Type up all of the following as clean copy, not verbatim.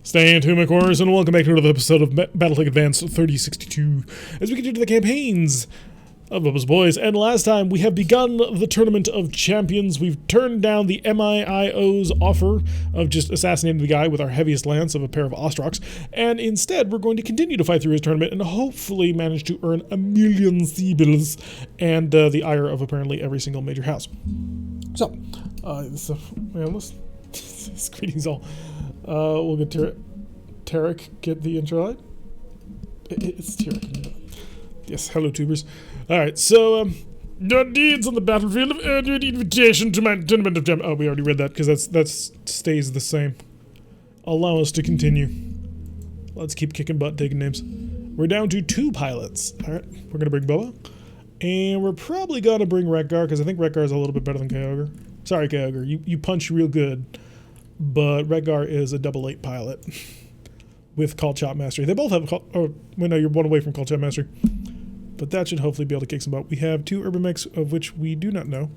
Stay tuned, MechWarriors, and welcome back to another episode of BattleTech Advanced 3062 as we continue the campaigns of Bubba's Boys. And last time we have begun the Tournament of Champions. We've turned down the MIIO's offer of just assassinating the guy with our heaviest lance of a pair of Ostroks, and instead we're going to continue to fight through his tournament and hopefully manage to earn 1,000,000 Sibyls and the ire of apparently every single major house. So, greetings all. We'll get Tarek, get the intro line. It's Tarek. Yes, hello tubers. Alright, so, your deeds on the battlefield have earned you an invitation to my tournament of champions. Oh, we already read that, because that stays the same. Allow us to continue. Let's keep kicking butt, taking names. We're down to 2 pilots. Alright, we're gonna bring Bubba. And we're probably gonna bring Rekgar, because I think Rekgar is a little bit better than Kyogre. Sorry, Kyogre, you punch real good. But Rekgar is a 8 pilot with Call Chop Mastery. They both have you're one away from Call Chop Mastery. But that should hopefully be able to kick some butt. We have 2 Urbanmechs, of which we do not know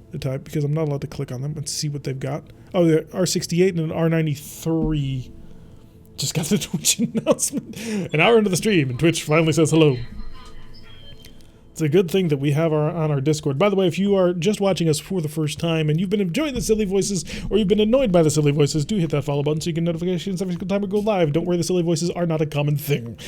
the type, because I'm not allowed to click on them and see what they've got. Oh, they're R68 and an R93. Just got the Twitch announcement. An hour into the stream, and Twitch finally says hello. It's a good thing that we have on our Discord. By the way, if you are just watching us for the first time and you've been enjoying the silly voices or you've been annoyed by the silly voices, do hit that follow button so you get notifications every single time we go live. Don't worry, the silly voices are not a common thing.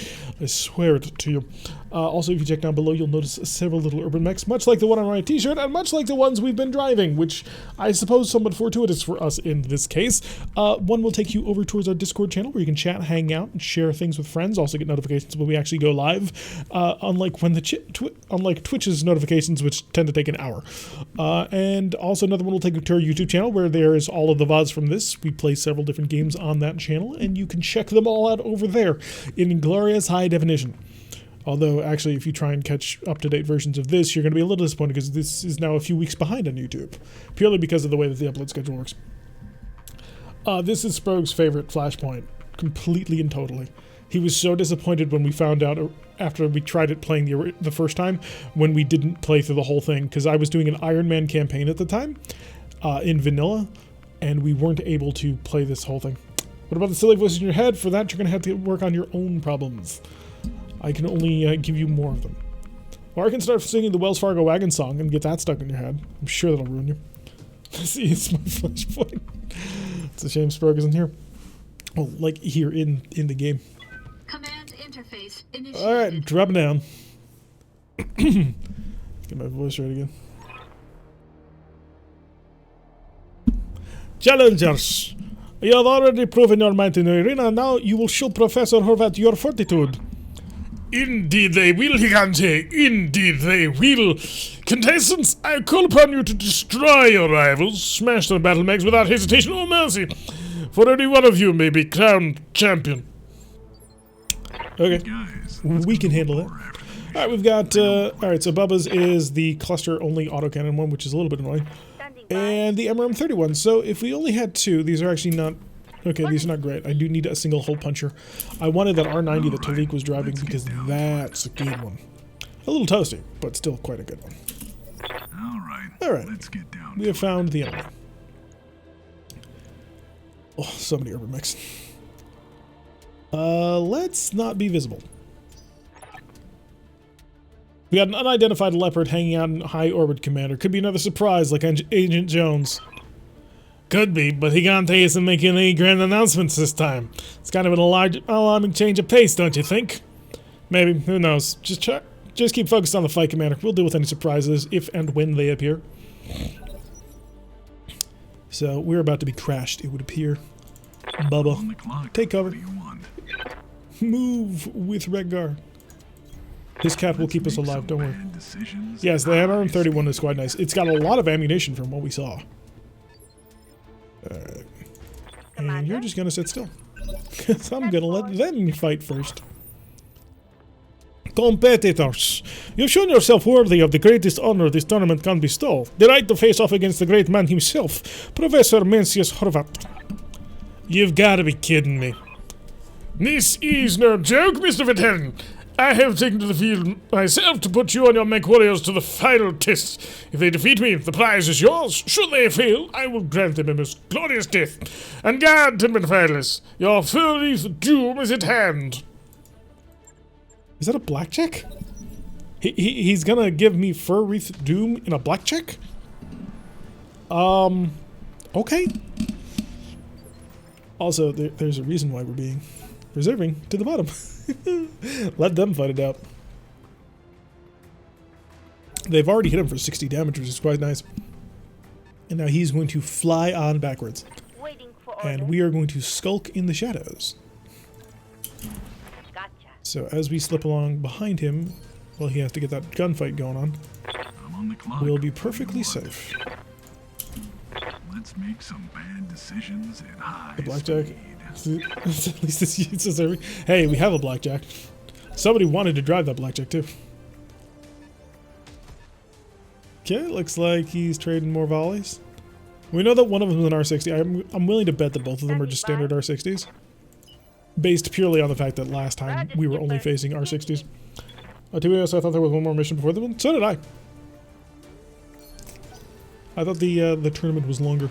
I swear it to you. Also, if you check down below, you'll notice several little Urbanmechs, much like the one on my t-shirt and much like the ones we've been driving, which I suppose somewhat fortuitous for us in this case. One will take you over towards our Discord channel where you can chat, hang out, and share things with friends. Also get notifications when we actually go live, unlike Twitch's notifications, which tend to take an hour. And also another one will take you to our YouTube channel where there is all of the VODs from this. We play several different games on that channel, and you can check them all out over there in glorious high definition. Although, actually, if you try and catch up-to-date versions of this, you're going to be a little disappointed because this is now a few weeks behind on YouTube, purely because of the way that the upload schedule works. This is Sprog's favorite Flashpoint, completely and totally. He was so disappointed when we found out after we tried it playing the first time when we didn't play through the whole thing, because I was doing an Iron Man campaign at the time in vanilla, and we weren't able to play this whole thing. What about the silly voices in your head? For that, you're going to have to work on your own problems. I can only give you more of them. Or I can start singing the Wells Fargo Wagon song and get that stuck in your head. I'm sure that'll ruin you. See, it's my flashpoint. It's a shame Sprog isn't here. Well, like here in the game. Command interface initiated. Alright, drop it down. Get my voice right again. Challengers! You have already proven your might in the arena. Now you will show Professor Horvat your fortitude. Indeed they will, Gigante. Indeed they will. Contestants, I call upon you to destroy your rivals, smash their BattleMechs without hesitation or mercy, for only one of you may be crowned champion. Okay, guys, we can handle that. Alright, we've got, alright, so Bubba's is the cluster-only autocannon one, which is a little bit annoying. And the MRM-31, so if we only had 2, these are actually not... Okay, these are not great. I do need a single hole puncher. I wanted that R90 that Talik was driving because that's a good one. A little toasty, but still quite a good one. Alright, let's get down. We have found the enemy. Oh, so many Urbanmechs. Let's not be visible. We got an unidentified leopard hanging out in high orbit, Commander. Could be another surprise like Agent Jones. Could be, but Gigante isn't making any grand announcements this time. It's kind of an alarming change of pace, don't you think? Maybe, who knows. Just keep focused on the fight, Commander. We'll deal with any surprises if and when they appear. So, we're about to be crashed, it would appear. Bubba, take cover. Move with Rekgar. His cat will keep us alive, don't worry. Yes, the MRM-31 is quite nice. It's got a lot of ammunition from what we saw. Alright. And you're just gonna sit still. Because I'm gonna let them fight first. Competitors, you've shown yourself worthy of the greatest honor this tournament can bestow. The right to face off against the great man himself, Professor Mencius Horvat. You've gotta be kidding me. This is no joke, Mr. Veteran. I have taken to the field myself to put you and your MechWarriors to the final test. If they defeat me, the prize is yours. Should they fail, I will grant them a most glorious death. And guard, Timber Fireless, your furry doom is at hand. Is that a blackjack? He's gonna give me Fur Wreath Doom in a blackjack? Okay. Also, there's a reason why we're being reserving to the bottom. Let them fight it out. They've already hit him for 60 damage, which is quite nice. And now he's going to fly on backwards. And we are going to skulk in the shadows. Gotcha. So as we slip along behind him, well, he has to get that gunfight going on. I'm on the clock. We'll be perfectly safe. Let's make some bad decisions at high The blackjack. speed. At least it's says hey, we have a blackjack. Somebody wanted to drive that blackjack too. Okay, looks like he's trading more volleys. We know that one of them is an R60. I'm willing to bet that both of them are just standard R60s. Based purely on the fact that last time we were only facing R60s. To be honest, I thought there was one more mission before the one. So did I. I thought the tournament was longer.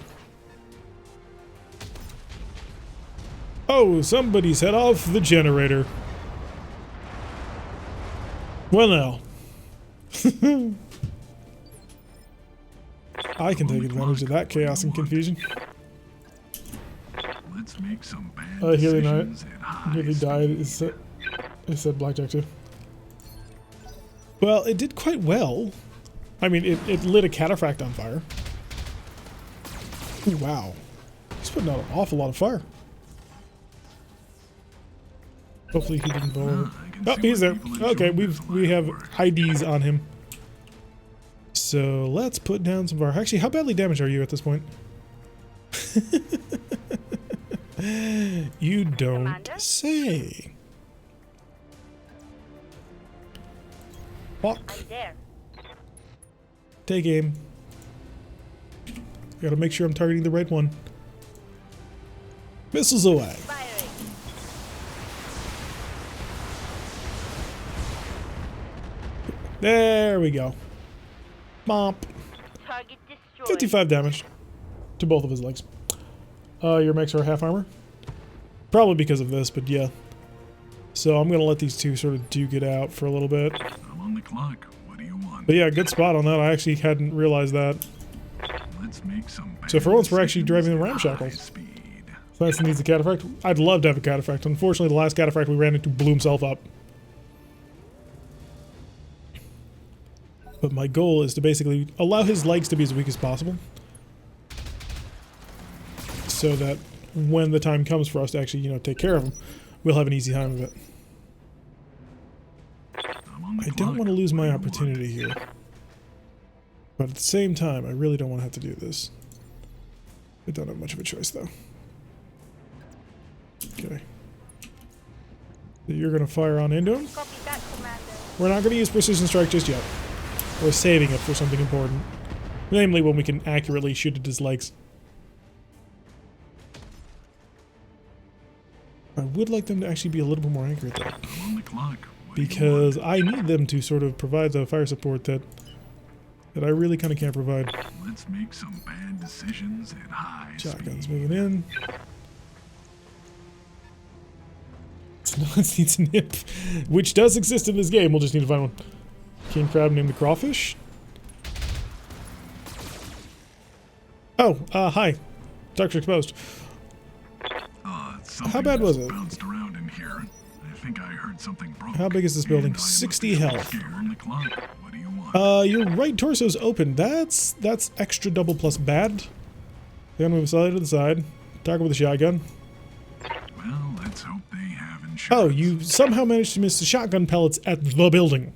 Oh, somebody set off the generator. Well now. I can take advantage of that chaos and confusion. Let's make some bad Healy decisions at high Healy died. It said blackjack too. Well, it did quite well. I mean, it lit a cataphract on fire. Ooh, wow. He's putting out an awful lot of fire. Hopefully he didn't blow over. Oh, he's there. Okay, we have IDs on him. So let's put down some of our... Actually, how badly damaged are you at this point? You don't say. Walk. I'm there. Take aim. Gotta make sure I'm targeting the right one. Missiles away. Firing. There we go. Mop. Target destroyed. 55 damage to both of his legs. Your mechs are half armor. Probably because of this, but yeah. So I'm gonna let these two sort of duke it out for a little bit. I'm on the clock. What do you want? But yeah, good spot on that. I actually hadn't realized that. Let's make some bad So for once, we're actually decisions driving the at ramshackles. high speed. Nice needs a cataphract. I'd love to have a cataphract. Unfortunately, the last cataphract we ran into blew himself up. But my goal is to basically allow his legs to be as weak as possible. So that when the time comes for us to actually, take care of him, we'll have an easy time of it. I'm on the I don't clock. want to lose What my do you want? opportunity here. But at the same time, I really don't want to have to do this. I don't have much of a choice, though. Okay. So you're going to fire on into him. Copy that, Commander. We're not going to use Precision Strike just yet. We're saving it for something important. Namely, when we can accurately shoot at his legs. I would like them to actually be a little bit more accurate, though. I'm on the clock. What do you Because I need them to sort of provide the fire support that I really kind of can't provide. want? Let's make some bad decisions at high Shotgun's speed. moving in. It needs a nip, which does exist in this game. We'll just need to find one. King crab named the crawfish. Oh, hi. Structure exposed. Something bad was just it? Bounced around in here. I think I heard something broke. How big is this building? And I looked 60 so health. scared. On the clock. What do you want? Your right torso's open. That's extra double plus bad. Then move side to the side. Target with a shotgun. Well, let's hope they have insurance. Oh, you somehow managed to miss the shotgun pellets at the building.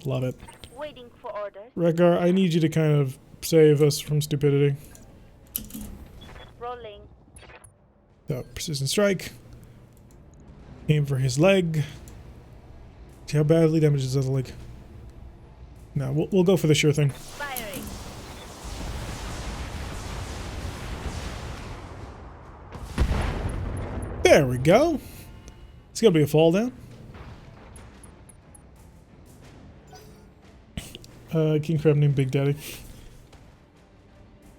Love it. Waiting for orders. Rekgar, I need you to kind of save us from stupidity. Rolling. So, precision strike. Aim for his leg. See how badly damages his leg. No, we'll go for the sure thing. Firing. There we go. It's gonna be a fall down. King crab named Big Daddy.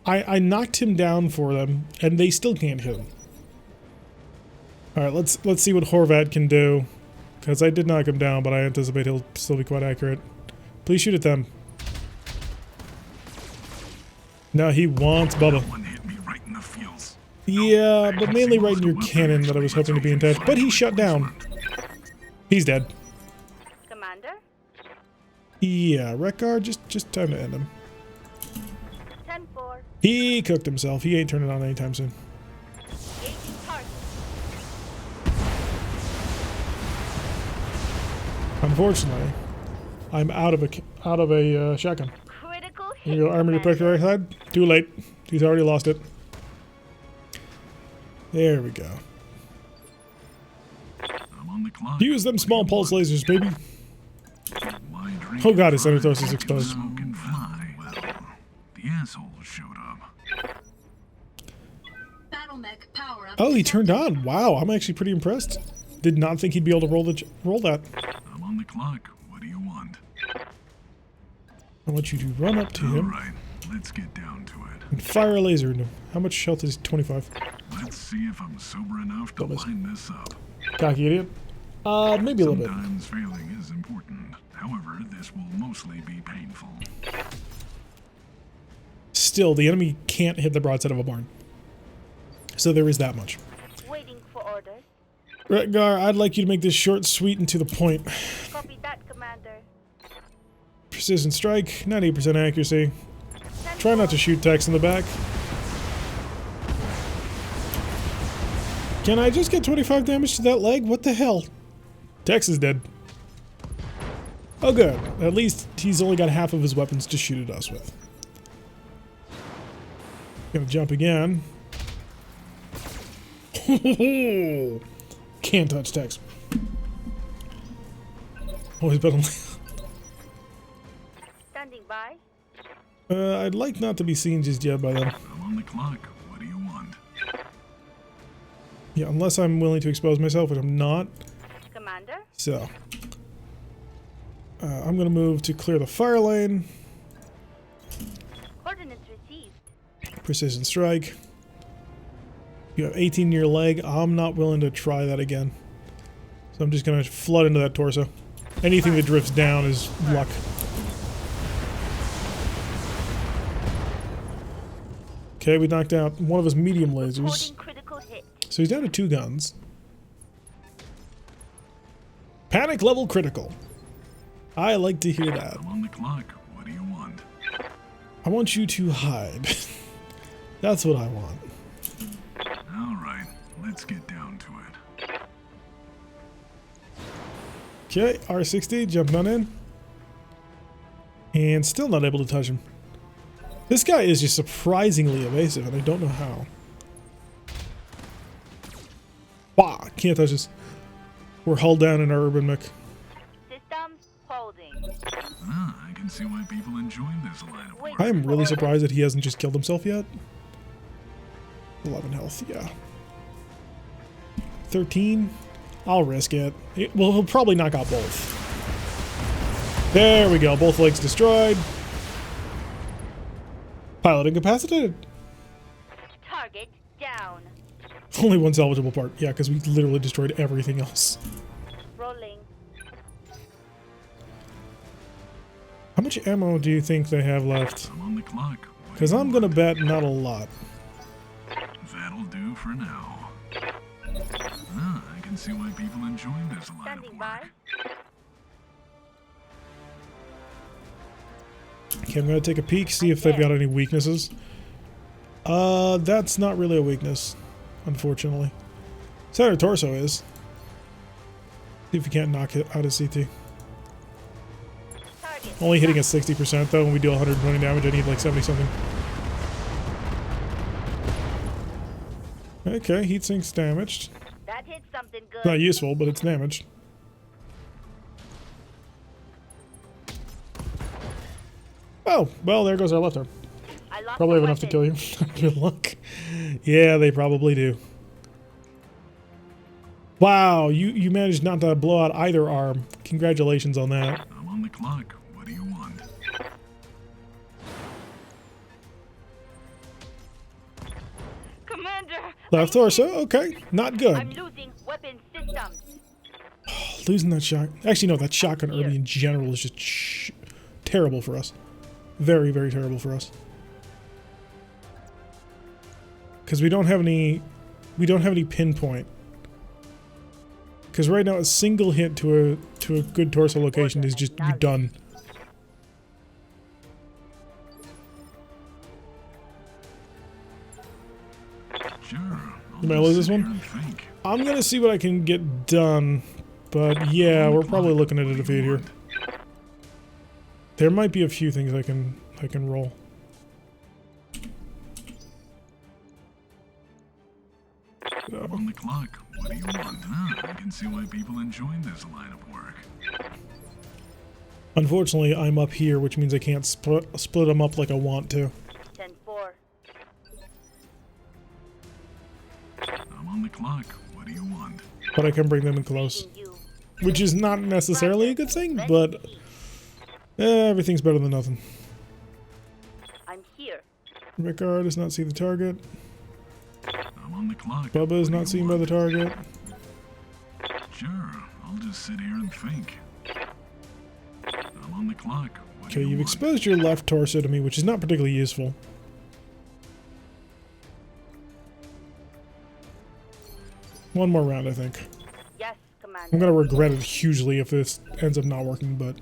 I knocked him down for them, and they still can't hit him. All right, let's see what Horvat can do, because I did knock him down, but I anticipate he'll still be quite accurate. Please shoot at them. No, he wants Bubba. One hit me right in the feels. Yeah, but mainly right in your cannon that I was hoping to be in touch. But he's shut down. He's dead. Commander, Yeah, Rekgar, just time to end him. 10-4. He cooked himself. He ain't turning on anytime soon. Engaging target. Unfortunately, I'm out of a shotgun. Critical hit. Here you go, armor to protect the right side. Too late. He's already lost it. There we go. I'm on the clock. Use them small pulse lasers, baby. My drink Oh god, his and center fry is exposed. smoke and fly. Well, the assholes showed up. BattleMech power up. Oh, he turned on. Wow, I'm actually pretty impressed. Did not think he'd be able to roll that. I'm on the clock. What do you want? I want you to run up to him Alright, let's get down to it. and fire a laser into him. How much health is 25? Let's see if I'm sober enough to Don't miss. line this up. Cocky idiot. Maybe a little bit. Sometimes failing is important. However, this will mostly be painful. Still, the enemy can't hit the broadside of a barn. So there is that much. Waiting for orders. Retgar, I'd like you to make this short, sweet, and to the point. Copy that, Commander. Precision strike, 98% accuracy. Try not to shoot Tex in the back. Can I just get 25 damage to that leg? What the hell? Tex is dead. Oh good. At least he's only got half of his weapons to shoot at us with. Gonna jump again. Can't touch Tex. Oh, he's better. Standing by. I'd like not to be seen just yet by them. I'm on the clock. What do you want? Yeah, unless I'm willing to expose myself, which I'm not. Commander, So, I'm gonna move to clear the fire lane. coordinates received. Precision strike. You have 18 in your leg. I'm not willing to try that again. So I'm just gonna flood into that torso. Anything that drifts down is luck. Okay, we knocked out one of his medium lasers. Reporting critical hit. So he's down to 2 guns. Panic level critical. I like to hear that. I'm on the clock. What do you want? I want you to hide. That's what I want. Alright, let's get down to it. Okay, R60, jumping on in. And still not able to touch him. This guy is just surprisingly evasive, and I don't know how. Bah, can't touch us. We're hulled down in our Urbanmech. Systems holding. Ah, I can see why people enjoy this line of work. I am really surprised that he hasn't just killed himself yet. 11 health, yeah. 13. I'll risk it. Well, he'll probably knock out both. There we go. Both legs destroyed. Pilot incapacitated. Target down. Only one salvageable part. Yeah, because we literally destroyed everything else. Rolling. How much ammo do you think they have left? I'm on the clock. Because I'm going to bet not a lot. That'll do for now. Ah, I can see why people enjoy this line of Standing by. work. Okay, I'm going to take a peek, see if they've got any weaknesses. That's not really a weakness, unfortunately. Center torso is. See if you can't knock it out of CT. Target. Only hitting at 60% though, when we deal 120 damage, I need like 70 something. Okay, heat sink's damaged. That hit something good. Not useful, but it's damaged. Oh, well, there goes our left arm. I lost Probably the have enough to weapon. kill you. Good luck. Yeah, they probably do. Wow, you managed not to blow out either arm. Congratulations on that. I'm on the clock. What do you want? Left torso, okay, not I'm good. losing weapon systems. Losing that shot. Actually, no, that shotgun Irby in general is just terrible for us. Very, very terrible for us. Because we don't have any pinpoint. Because right now a single hit to a good torso location is just you're done. Sure. You might lose this one. I'm gonna see what I can get done, but yeah, we're probably looking at a defeat here. There might be a few things I can roll. On the clock. What do you want? I can see why people enjoy this line of work. Unfortunately, I'm up here, which means I can't split them up like I want to. 10-4. I'm on the clock. What do you want? But I can bring them in close. Which is not necessarily a good thing, but everything's better than nothing. I'm here. Rickard does not see the target. I'm on the clock. Bubba is not seen by the target. Sure. I'll just sit here and think. I'm on the clock. What Okay, do you you've want? exposed your left torso to me, which is not particularly useful. One more round, I think. Yes, Commander. I'm gonna regret it hugely if this ends up not working, but...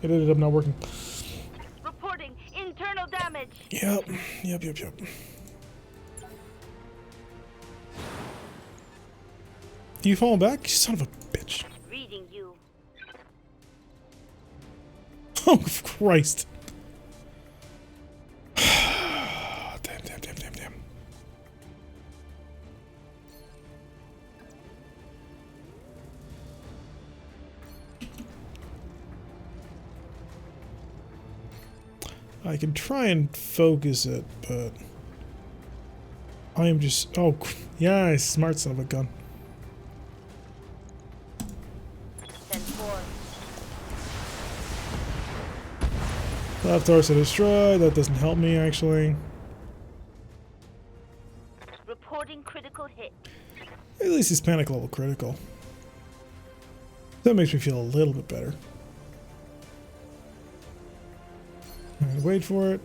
it ended up not working. Reporting internal damage. Yep. You falling back? You son of a bitch. Reading you. Oh, Christ. Damn. I can try and focus it, but I am just... oh, yeah, smart son of a gun. 10-4. Left torso destroyed. That doesn't help me, actually. Reporting critical hit. At least he's panic level critical. That makes me feel a little bit better. And wait for it.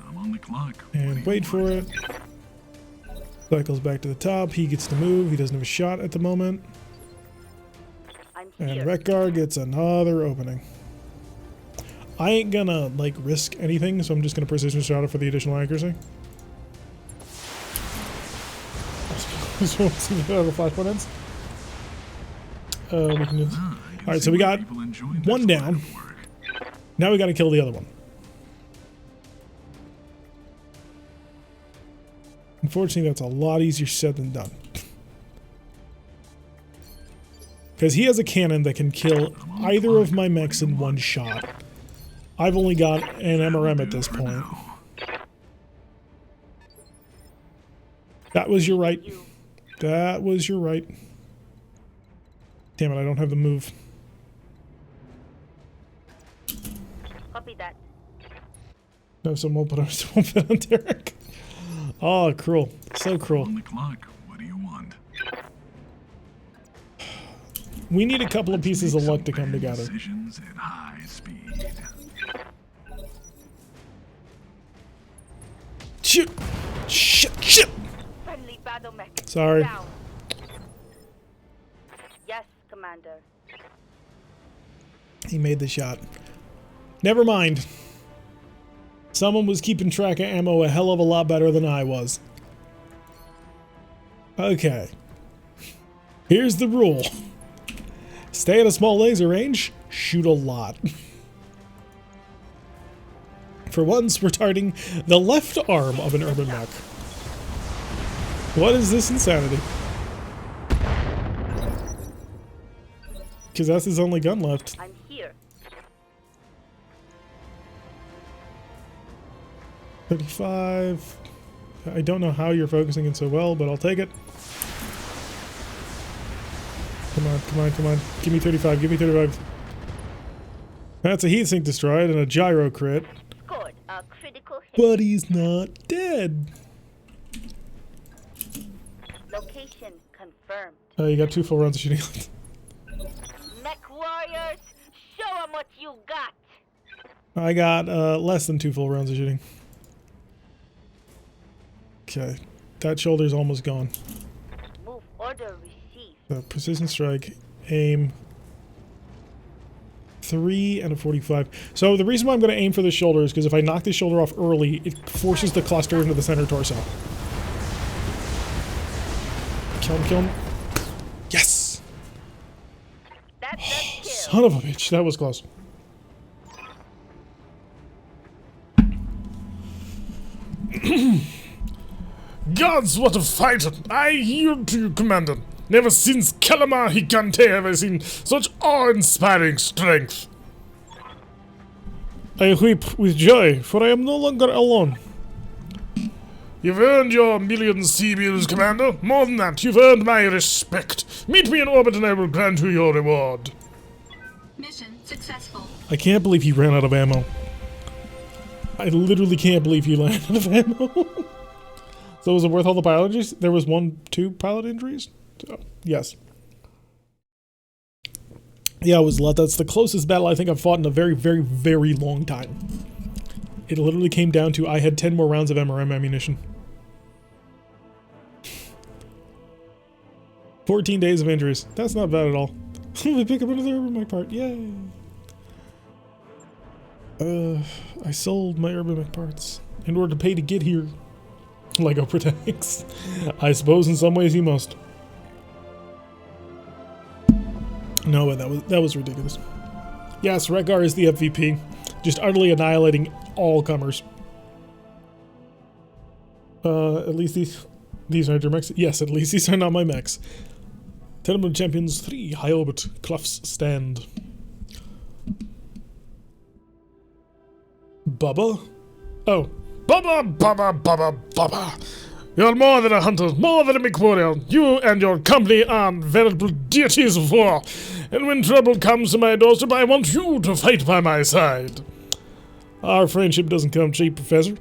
I'm on the clock. And wait for it. Cycles back to the top. He gets to move. He doesn't have a shot at the moment. I'm And here. Rekgar gets another opening. I ain't gonna, like, risk anything, so I'm just gonna precision shot it for the additional accuracy. So let's see how the flashpoint ends. We can just... Alright, so we got one down. Now we gotta kill the other one. Unfortunately, that's a lot easier said than done. Because he has a cannon that can kill either of my mechs in one shot. I've only got an MRM at this point. That was your right. That was your right. Damn it, I don't have the move. Copy that. No, someone won't put on Derek. Oh, cruel. So cruel. On the clock. What do you want? We need a couple of pieces of luck to come together. Decisions at high speed. Shoot! Shit! Friendly battle mech. Sorry. Down. Yes, Commander. He made the shot. Never mind. Someone was keeping track of ammo a hell of a lot better than I was. Okay. Here's the rule. Stay at a small laser range, shoot a lot. For once, we're targeting the left arm of an Urbanmech. What is this insanity? Because that's his only gun left. I'm here. 35. I don't know how you're focusing it so well, but I'll take it. Come on. Give me 35, That's a heatsink destroyed and a gyro crit. But he's not dead. Location confirmed. Oh, you got 2 full rounds of shooting left. MechWarriors, show 'em what you got. I got less than 2 full rounds of shooting. Okay, that shoulder's almost gone. Move order received. So precision strike, aim, 3 and a 45. So the reason why I'm going to aim for the shoulder is because if I knock the shoulder off early, it forces the cluster into the center torso. Kill him, kill him. Yes! That's a kill. Son of a bitch, that was close. Gods, what a fighter! I yield to you, Commander. Never since Kalamar Higante have I seen such awe-inspiring strength. I weep with joy, for I am no longer alone. You've earned your million sea bills, Commander. More than that, you've earned my respect. Meet me in orbit and I will grant you your reward. Mission successful. I can't believe he ran out of ammo. I literally can't believe he ran out of ammo. So was it worth all the pilot injuries? There was 2 pilot injuries? Oh, yes. Yeah, it was a lot. That's the closest battle I think I've fought in a very, very, very long time. It literally came down to I had 10 more rounds of MRM ammunition. 14 days of injuries. That's not bad at all. I pick up another Urbanmech part. Yay! I sold my Urbanmech parts in order to pay to get here. Lego protects. I suppose in some ways he must. No, but that was ridiculous. Yes, Rekgar is the MVP, just utterly annihilating all comers. At least these aren't your mechs. Yes, at least these are not my mechs. Tournament Champions 3, High Orbit, Clough's Stand. Bubba? Oh. Bubba, Bubba, Bubba, Bubba. You're more than a hunter, more than a MechWarrior. You and your company are veritable deities of war. And when trouble comes to my doorstep, I want you to fight by my side. Our friendship doesn't come cheap, Professor.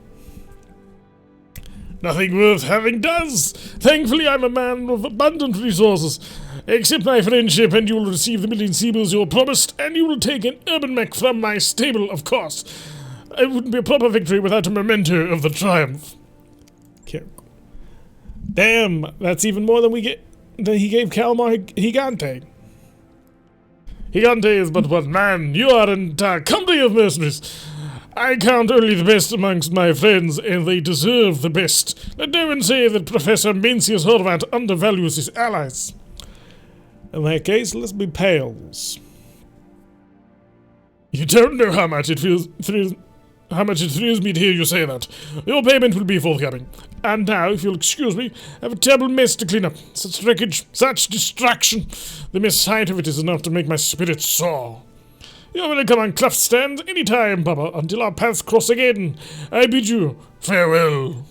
Nothing worth having does. Thankfully, I'm a man of abundant resources. Accept my friendship and you will receive the million seabills you were promised, and you will take an Urbanmech from my stable, of course. It wouldn't be a proper victory without a memento of the triumph. Okay. Damn, that's even more than he gave Kalmar Higante. Gigante is but one man. You are an entire company of mercenaries. I count only the best amongst my friends, and they deserve the best. Let no one say that Professor Mencius Horvat undervalues his allies. In that case, let's be pals. You don't know how much it thrills me to hear you say that. Your payment will be forthcoming. And now, if you'll excuse me, I have a terrible mess to clean up. Such wreckage, such distraction. The mere sight of it is enough to make my spirit soar. You're welcome on Clough's Stand any time, Bubba, until our paths cross again. I bid you farewell.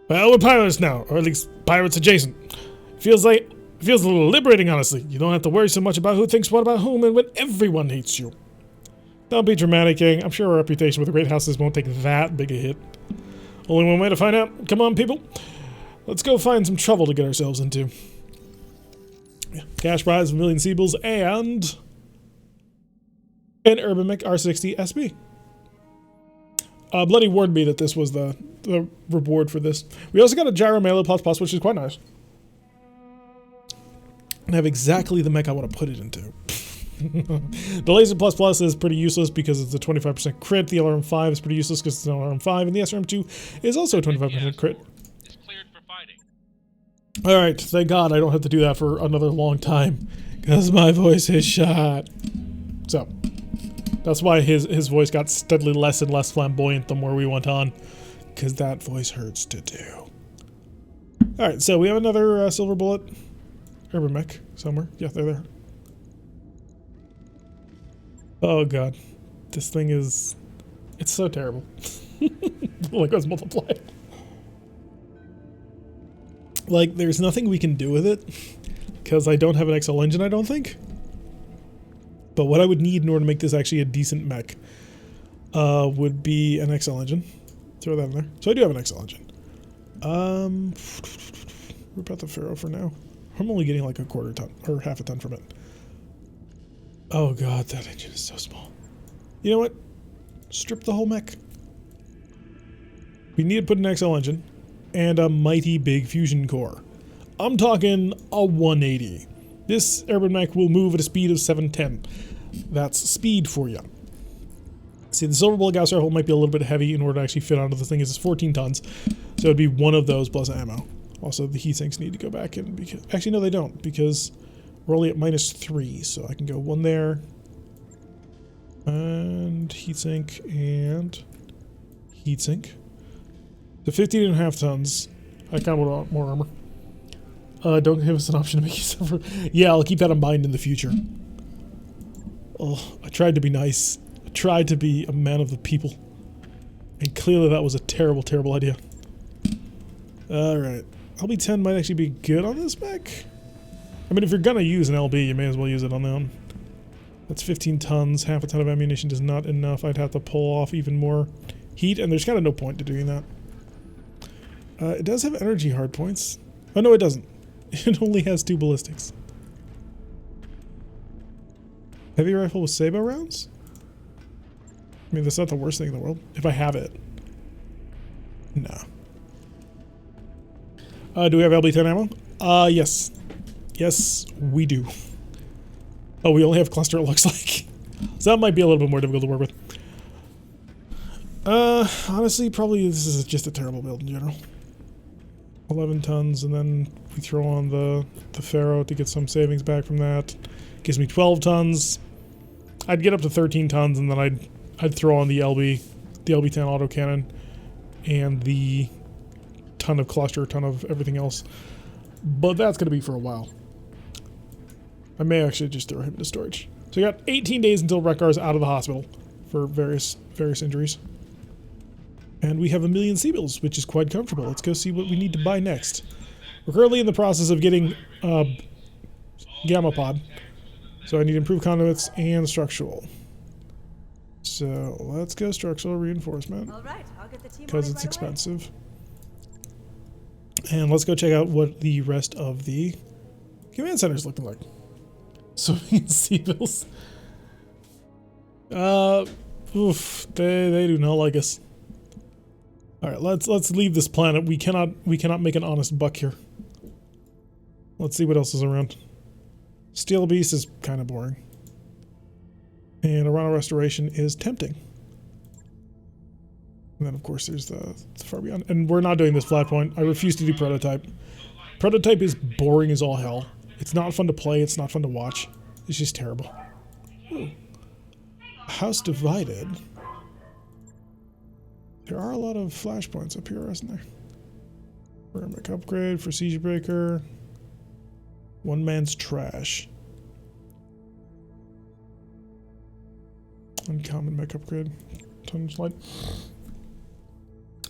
Well, we're pirates now, or at least pirates adjacent. Feels a little liberating, honestly. You don't have to worry so much about who thinks what about whom and when everyone hates you. Don't be dramatic, gang. I'm sure our reputation with the great houses won't take that big a hit. Only one way to find out. Come on, people. Let's go find some trouble to get ourselves into. Yeah. Cash prize of 1 million Seabills and an Urbanmech R60 SB. Bloody warned me that this was the reward for this. We also got a Gyro Melee Plus, which is quite nice. And I have exactly the mech I want to put it into. The Laser Plus is pretty useless because it's a 25% crit. The LRM-5 is pretty useless because it's an LRM-5. And the SRM-2 is also a 25% crit. It's cleared for fighting. Alright, thank God I don't have to do that for another long time. Because my voice is shot. So, that's why his voice got steadily less and less flamboyant the more we went on. Because that voice hurts to do. Alright, so we have another Silver Bullet Urbanmech somewhere. Yeah, they're there. Oh god. This thing is... It's so terrible. Like, it's multiplied. Like, there's nothing we can do with it. Because I don't have an XL engine, I don't think. But what I would need in order to make this actually a decent mech would be an XL engine. Throw that in there. So I do have an XL engine. Rip out the Pharaoh for now. I'm only getting like a quarter ton or half a ton from it. Oh god, that engine is so small. You know what? Strip the whole mech. We need to put an XL engine and a mighty big fusion core. I'm talking a 180. This Urbanmech will move at a speed of 710. That's speed for you. See, the silver bullet gas hole might be a little bit heavy in order to actually fit onto the thing. It's 14 tons, so it'd be one of those plus ammo. Also, the heat sinks need to go back in because actually no, they don't because we're only at -3, so I can go one there and heatsink and heatsink. So 15.5 tons. I kind of want more armor. Don't give us an option to make you suffer. Yeah, I'll keep that in mind in the future. Oh, I tried to be nice. I tried to be a man of the people. And clearly that was a terrible, terrible idea. Alright. LB-10 might actually be good on this mech. I mean, if you're gonna use an LB, you may as well use it on their own. That's 15 tons. Half a ton of ammunition is not enough. I'd have to pull off even more heat, and there's kind of no point to doing that. It does have energy hardpoints. Oh, no, it doesn't. It only has 2 ballistics. Heavy rifle with sabot rounds? I mean, that's not the worst thing in the world. If I have it. No. Do we have LB-10 ammo? Yes. Yes, we do. Oh, we only have cluster, it looks like. So that might be a little bit more difficult to work with. Honestly, probably this is just a terrible build in general. 11 tons, and then we throw on the Pharaoh to get some savings back from that. Gives me 12 tons. I'd get up to 13 tons, and then I'd throw on the LB10 autocannon, and the ton of cluster, ton of everything else. But that's going to be for a while. I may actually just throw him into storage. So we got 18 days until Wreckar's out of the hospital for various injuries. And we have 1 million C-bills, which is quite comfortable. Let's go see what we need to buy next. We're currently in the process of getting Gamma Pod. So I need improved conduits and structural. So let's go structural reinforcement. Because it's expensive. And let's go check out what the rest of the command center is looking like. So we can see those. Oof, they do not like us. All right, let's leave this planet. We cannot make an honest buck here. Let's see what else is around. Steel Beast is kind of boring. And Arana Restoration is tempting. And then, of course, there's the Far Beyond. And we're not doing this Flashpoint. I refuse to do Prototype. Prototype is boring as all hell. It's not fun to play. It's not fun to watch. It's just terrible. Ooh. House Divided. There are a lot of Flashpoints up here, isn't there? Mech upgrade for Siege Breaker. One man's trash. Uncommon mech upgrade. Tonnage light.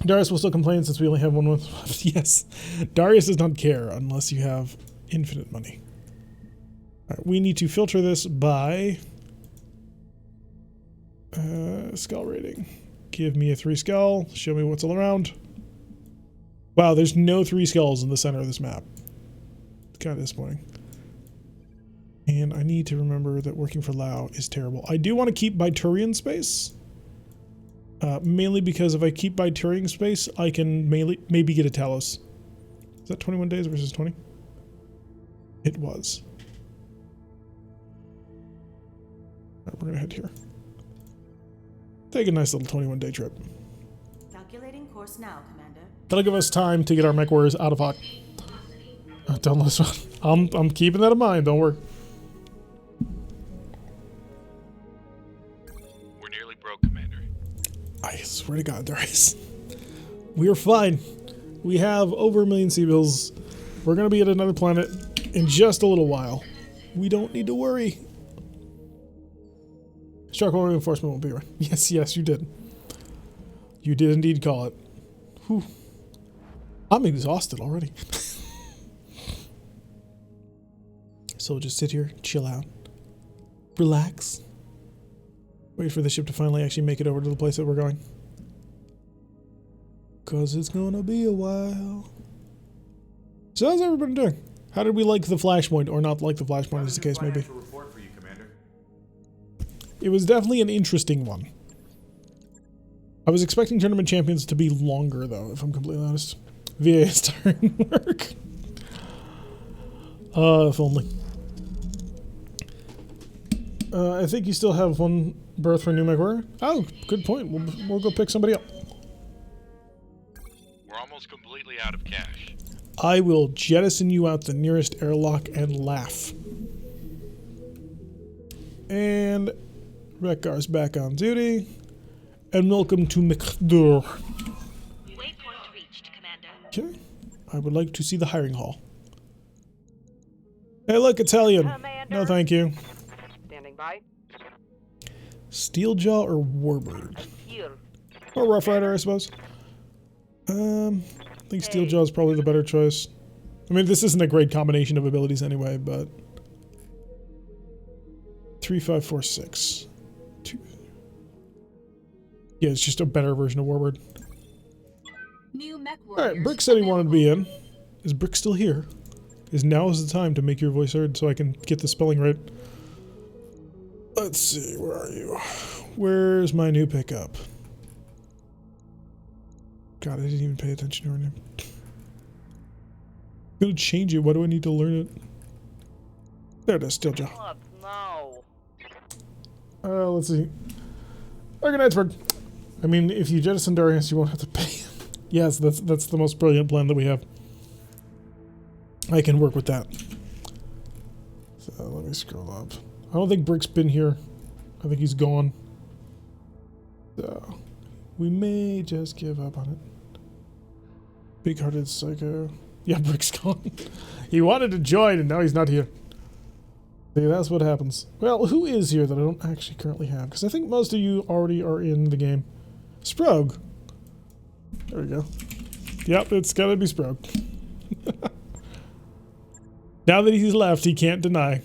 Darius will still complain since we only have one month left. Yes. Darius does not care unless you have infinite money. Alright, we need to filter this by skull rating. Give me a 3 skull. Show me what's all around. Wow, there's no 3 skulls in the center of this map. It's kind of disappointing. And I need to remember that working for Lao is terrible. I do want to keep Biturian space. Mainly because if I keep Biturian space, I can maybe get a Talos. Is that 21 days versus 20? It was. Alright, we're going to head here. Take a nice little 21-day trip. Calculating course now, Commander. That'll give us time to get our MechWarriors out of hot. Don't let us run. I'm keeping that in mind, don't worry. We're nearly broke, Commander. I swear to God, Darius. We are fine. We have over 1 million C-bills. We're going to be at another planet in just a little while. We don't need to worry. Structural reinforcement won't be right. Yes, yes, you did. You did indeed call it. Whew. I'm exhausted already. So just sit here, chill out, relax, Wait for the ship to finally actually make it over to the place that we're going. Because it's going to be a while. So how's everybody doing? How did we like the Flashpoint, or not like the Flashpoint, as the case may be? Report for you, Commander. It was definitely an interesting one. I was expecting Tournament Champions to be longer, though, if I'm completely honest. VA is starting work. If only. I think you still have one berth for new MechWarrior. Oh, good point. We'll go pick somebody up. We're almost completely out of cash. I will jettison you out the nearest airlock and laugh. And Rekar's back on duty. And welcome to McDur. Waypoint reached, Commander. Okay. I would like to see the hiring hall. Hey, look, Italian. Commander. No, thank you. Standing by. Steeljaw or Warbird? Here. Or Rough Rider, I suppose. I think Steeljaw is probably the better choice. I mean, this isn't a great combination of abilities anyway, but 3, 5, 4, 6. 2. Yeah, it's just a better version of Warbird. New MechWarriors. Alright, Brick said he wanted to be in. Is Brick still here? Because now is the time to make your voice heard so I can get the spelling right. Let's see, where are you? Where's my new pickup? God, I didn't even pay attention to her name. I'm gonna change it. Why do I need to learn it? There it is, Steeljaw. What now? Let's see. Organized. I mean, if you jettison Darius, you won't have to pay him. Yes, that's the most brilliant plan that we have. I can work with that. So let me scroll up. I don't think Brick's been here. I think he's gone. So we may just give up on it. Big-hearted psycho. Yeah, Brick's gone. He wanted to join and now he's not here. See, that's what happens. Well, who is here that I don't actually currently have? Because I think most of you already are in the game. Sprogue. There we go. Yep, it's gotta be Sprogue. Now that he's left, he can't deny.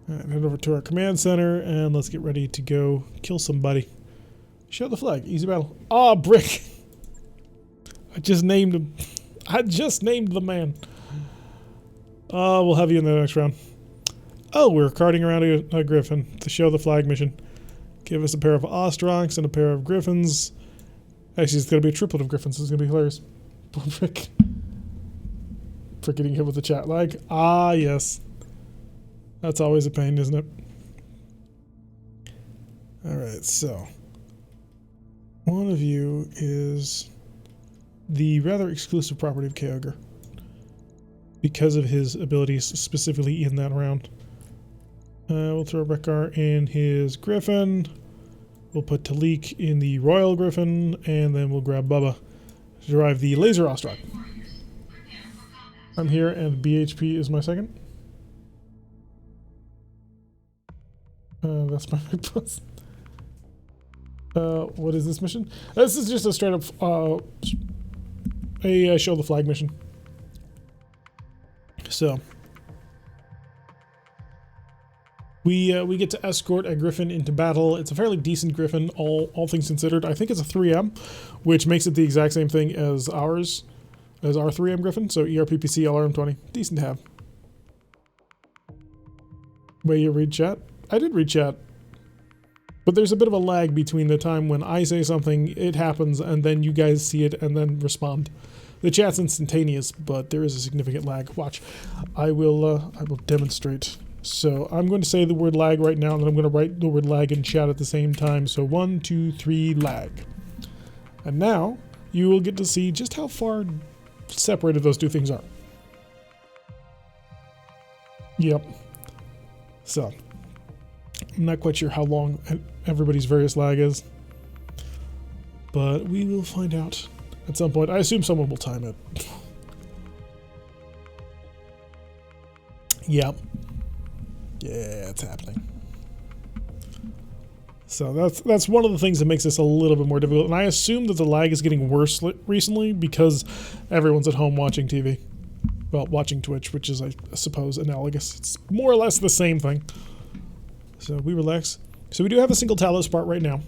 Alright, head over to our command center and let's get ready to go kill somebody. Show the flag. Easy battle. Ah, Brick! I just named him. I just named the man. We'll have you in the next round. Oh, we're carting around a griffin to show the flag mission. Give us a pair of Ostronks and a pair of griffins. Actually, it's going to be a triplet of griffins. It's going to be hilarious. Poor Brick. For getting hit with the chat lag. Ah, yes. That's always a pain, isn't it? Alright, so. One of you is the rather exclusive property of Kyogre. Because of his abilities specifically in that round. We'll throw Rekar in his Griffin. We'll put Talik in the Royal Griffin. And then we'll grab Bubba to drive the Laser Ostrak. I'm here and BHP is my second. That's my big plus. What is this mission? This is just a straight up a show the flag mission. So we get to escort a Griffin into battle. It's a fairly decent Griffin, all things considered. I think it's a 3M, which makes it the exact same thing as ours, as our 3M Griffin. So ERPPC LRM20, decent to have. Wait, you read chat? I did read chat. But there's a bit of a lag between the time when I say something, it happens, and then you guys see it and then respond. The chat's instantaneous, but there is a significant lag. Watch. I will demonstrate. So I'm going to say the word lag right now, and then I'm going to write the word lag in chat at the same time. So 1, 2, 3, lag. And now you will get to see just how far separated those two things are. Yep. So I'm not quite sure how long everybody's various lag is, but we will find out at some point. I assume someone will time it. Yep. Yeah, it's happening. So that's one of the things that makes this a little bit more difficult. And I assume that the lag is getting worse recently because everyone's at home watching TV. Well, watching Twitch, which is, I suppose, analogous. It's more or less the same thing. So we relax. So we do have a single Talos part right now.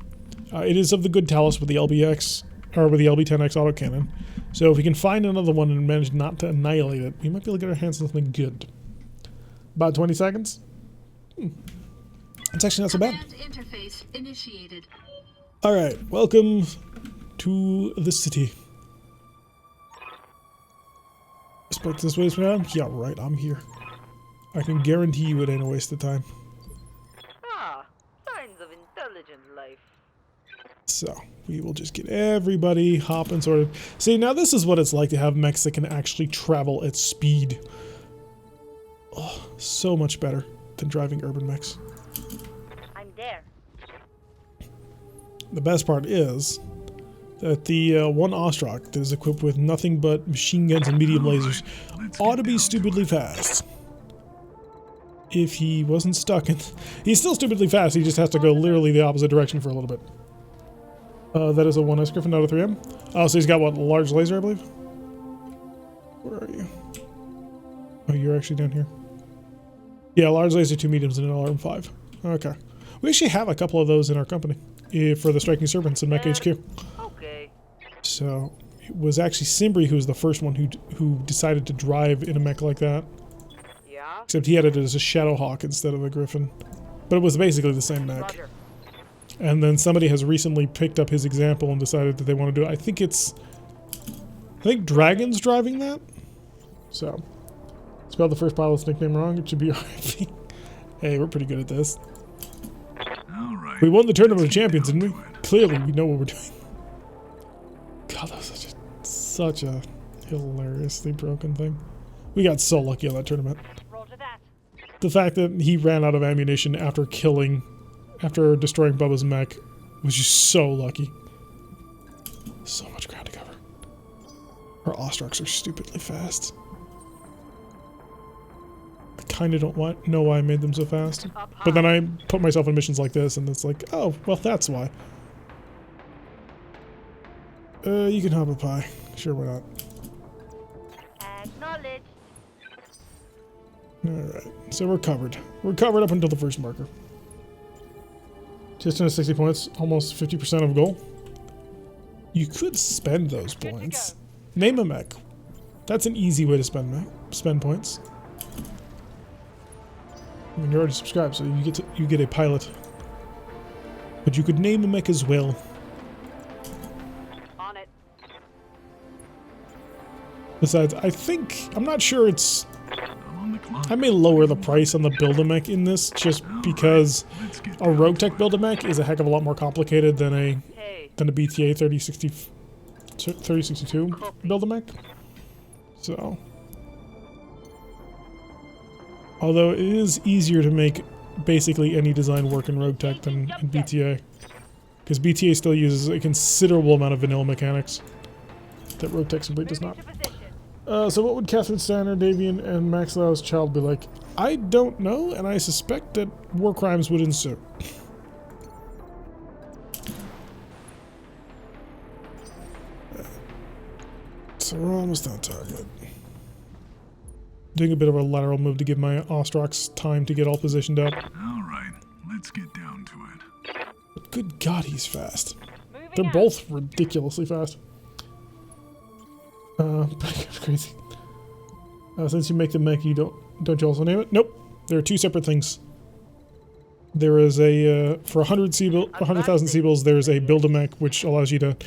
It is of the good Talos with the LBX, or with the LB-10X autocannon. So if we can find another one and manage not to annihilate it, we might be able to get our hands on something good. About 20 seconds? It's actually not so bad. Command interface initiated. Alright, welcome to the city. Expect this waste around? Yeah, right, I'm here. I can guarantee you it ain't a waste of time. Ah, signs of intelligent life. So, we will just get everybody hopping sorted. See, now this is what it's like to have mechs that can actually travel at speed. Oh, so much better than driving Urbanmechs. I'm there. The best part is that the one Ostrak that is equipped with nothing but machine guns and medium lasers ought to be stupidly fast. If he wasn't stuck in... He's still stupidly fast, he just has to go literally the opposite direction for a little bit. That is a 1S Griffin out of 3M. Oh, so he's got what, a large laser, I believe? Where are you? Oh, you're actually down here. Yeah, large laser, 2 mediums, and an LRM-5. Okay. We actually have a couple of those in our company for the Striking Serpents in Mech HQ. Okay. So, it was actually Simbri who was the first one who decided to drive in a mech like that. Yeah? Except he had it as a Shadowhawk instead of a Griffin. But it was basically the same mech. Roger. And then somebody has recently picked up his example and decided that they want to do it. I think Dragon's driving that. So, spelled the first pilot's nickname wrong. It should be RIP. Hey, we're pretty good at this. All right. We won the Tournament of Champions, didn't we? Clearly, we know what we're doing. God, that was such a hilariously broken thing. We got so lucky on that tournament. Roger that. The fact that he ran out of ammunition after destroying Bubba's mech was just so lucky. So much ground to cover. Our Ostraks are stupidly fast. I kind of don't know why I made them so fast. But then I put myself in missions like this and it's like, oh, well, that's why. You can hop up high. Sure, why not? Acknowledged. Alright, so we're covered. We're covered up until the first marker. Just under 60 points, almost 50% of goal. You could spend those points. Name a mech. That's an easy way to spend points. I mean, you're already subscribed, so you get a pilot. But you could name a mech as well. On it. Besides, I'm not sure it's... I may lower the price on the Build-A-Mech in this, just because a RogueTech Build-A-Mech is a heck of a lot more complicated than a BTA 3062 Build-A-Mech. So, although it is easier to make basically any design work in RogueTech than in BTA, because BTA still uses a considerable amount of vanilla mechanics that RogueTech simply does not. So what would Catherine Steiner, Davian, and Max Lau's child be like? I don't know, and I suspect that war crimes would ensue. So we're almost on target. Doing a bit of a lateral move to give my Ostraks time to get all positioned up. All right, let's get down to it. But good God, he's fast. They're both ridiculously fast. Crazy. Since you make the mech, don't you also name it? Nope. There are two separate things. There is a for 100,000 Seabills, there's a Build-A-Mech which allows you to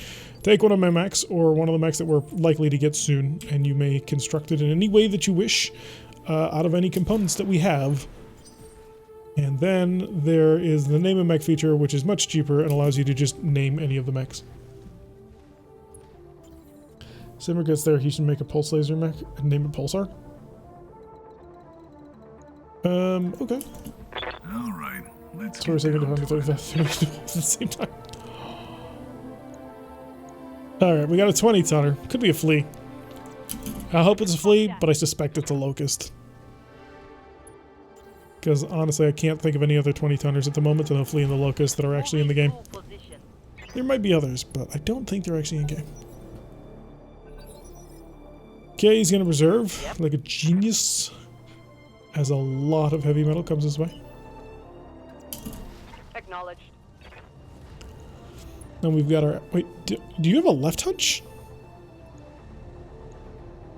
take one of my mechs or one of the mechs that we're likely to get soon, and you may construct it in any way that you wish, out of any components that we have. And then there is the name a mech feature, which is much cheaper and allows you to just name any of the mechs. Simmer gets there, he should make a pulse laser mech and name it Pulsar. Okay. Alright, let's So we're saving to 135 at the same time. Alright, we got a 20 tonner. Could be a flea. I hope it's a flea, but I suspect it's a locust. Because honestly, I can't think of any other 20 tonners at the moment than a flea and the locust that are actually in the game. There might be others, but I don't think they're actually in game. Okay, he's gonna reserve like a genius, as a lot of heavy metal comes his way. Acknowledged. Then we've got our... Wait, do you have a left hunch?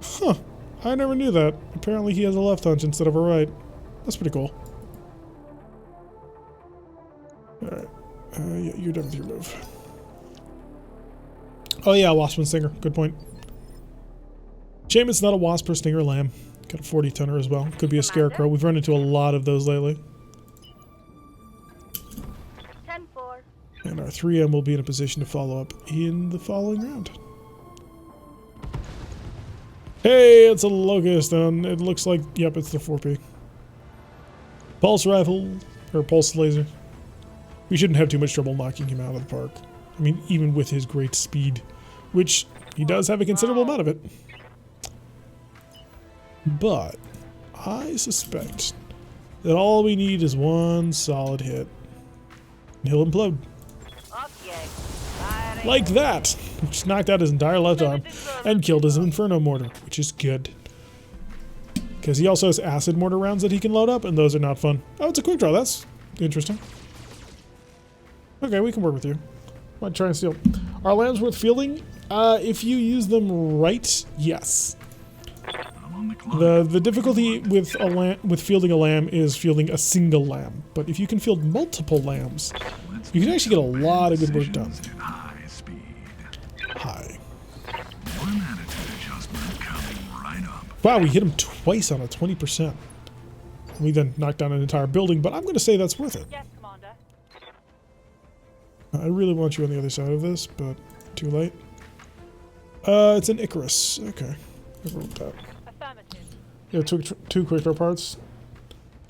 Huh. I never knew that. Apparently he has a left hunch instead of a right. That's pretty cool. Alright. Yeah, you're done with your move. Oh yeah, wasp and stinger. Good point. Shame it's not a wasp or stinger lamb. Got a 40 tonner as well. Could be a scarecrow. We've run into a lot of those lately. 10-4. And our 3M will be in a position to follow up in the following round. Hey, it's a locust, and it looks like, yep, it's the 4P. Pulse rifle, or pulse laser. We shouldn't have too much trouble knocking him out of the park. I mean, even with his great speed, which he does have a considerable amount of it. But I suspect that all we need is one solid hit. And he'll implode. Okay. Like that! Just knocked out his entire left arm and killed his Inferno Mortar, which is good. Because he also has acid mortar rounds that he can load up, and those are not fun. Oh, it's a quick draw. That's interesting. Okay, we can work with you. Might try and steal. Are lambs worth fielding? If you use them right, yes. The difficulty with fielding a lamb is fielding a single lamb. But if you can field multiple lambs, you can actually get a lot of good work done. High. Wow, we hit him twice on a 20%. We then knocked down an entire building, but I'm going to say that's worth it. Yes, Commander. I really want you on the other side of this, but too late. It's an Icarus. Okay. Never looked at. Affirmative. Yeah, took two quick draw parts.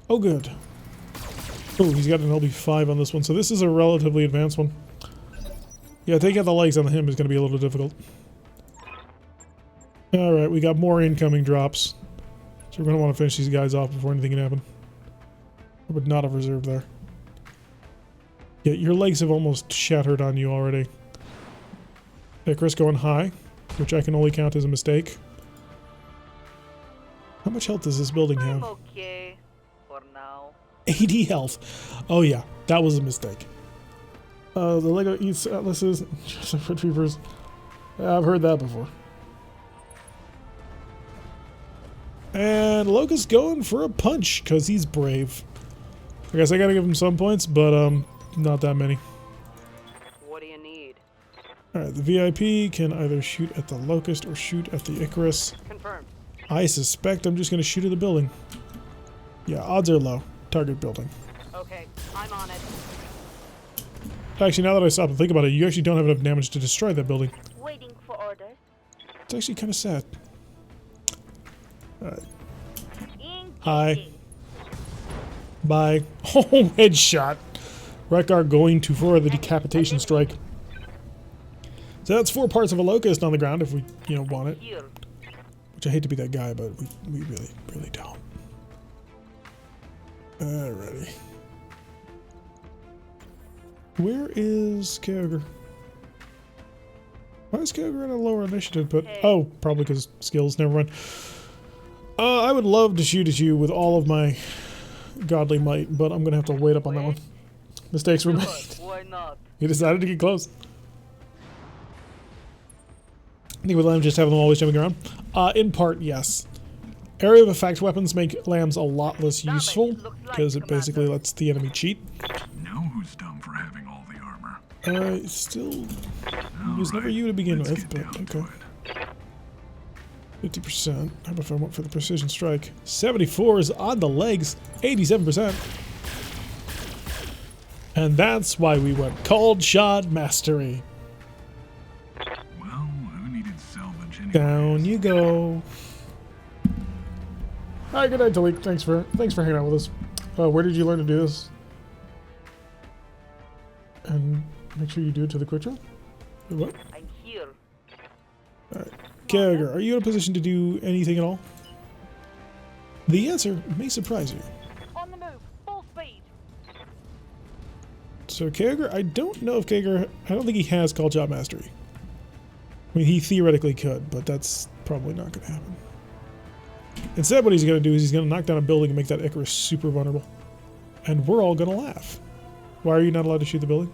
Oh, good. Oh, he's got an LB5 on this one, so this is a relatively advanced one. Yeah, taking out the legs on him is going to be a little difficult. Alright, we got more incoming drops. So we're going to want to finish these guys off before anything can happen. I would not have reserved there. Yeah, your legs have almost shattered on you already. Icarus going high, which I can only count as a mistake. How much health does this building have? I'm okay for now. 80 health. Oh yeah, that was a mistake. The Lego eats atlases, Joseph retrievers. Yeah, I've heard that before. And Locust going for a punch because he's brave. I guess I gotta give him some points, but not that many. What do you need? Alright, the VIP can either shoot at the Locust or shoot at the Icarus. Confirmed. I suspect I'm just gonna shoot at the building. Yeah, odds are low. Target building. Okay, I'm on it. Actually, now that I stop and think about it, you actually don't have enough damage to destroy that building. Waiting for orders. It's actually kind of sad. Alright. Engaging. Hi. Bye. Oh, headshot. Rekar going to for the decapitation strike. So that's 4 parts of a locust on the ground if we, want it. Here. Which I hate to be that guy, but we really, really don't. Alrighty. Where is Kyogre? Why is Kyogre in a lower initiative? But oh, probably because skills. Never mind. I would love to shoot at you with all of my godly might, but I'm gonna have to wait up on that one. Mistakes were made. Why not? He decided to get close. I think with lambs just having them always jumping around. In part, yes. Area of effect weapons make lambs a lot less useful because it basically lets the enemy cheat. Know who's dumb for having all the armor. Still, it was never you to begin let's with, get but down to okay. it. 50%. How about if I went for the precision strike? 74 is on the legs. 87%. And that's why we went cold shot mastery. Well, who needed salvage anyway? Down you go. Hi, good night, Talik. Thanks for hanging out with us. Where did you learn to do this? And make sure you do it to the quick draw. What? I'm here. Alright. Kyogre, are you in a position to do anything at all? The answer may surprise you. On the move. Full speed. So Kyogre, I don't know if Kyogre, I don't think he has Call Shot Mastery. I mean, he theoretically could, but that's probably not going to happen. Instead, what he's going to do is he's going to knock down a building and make that Icarus super vulnerable. And we're all going to laugh. Why are you not allowed to shoot the building?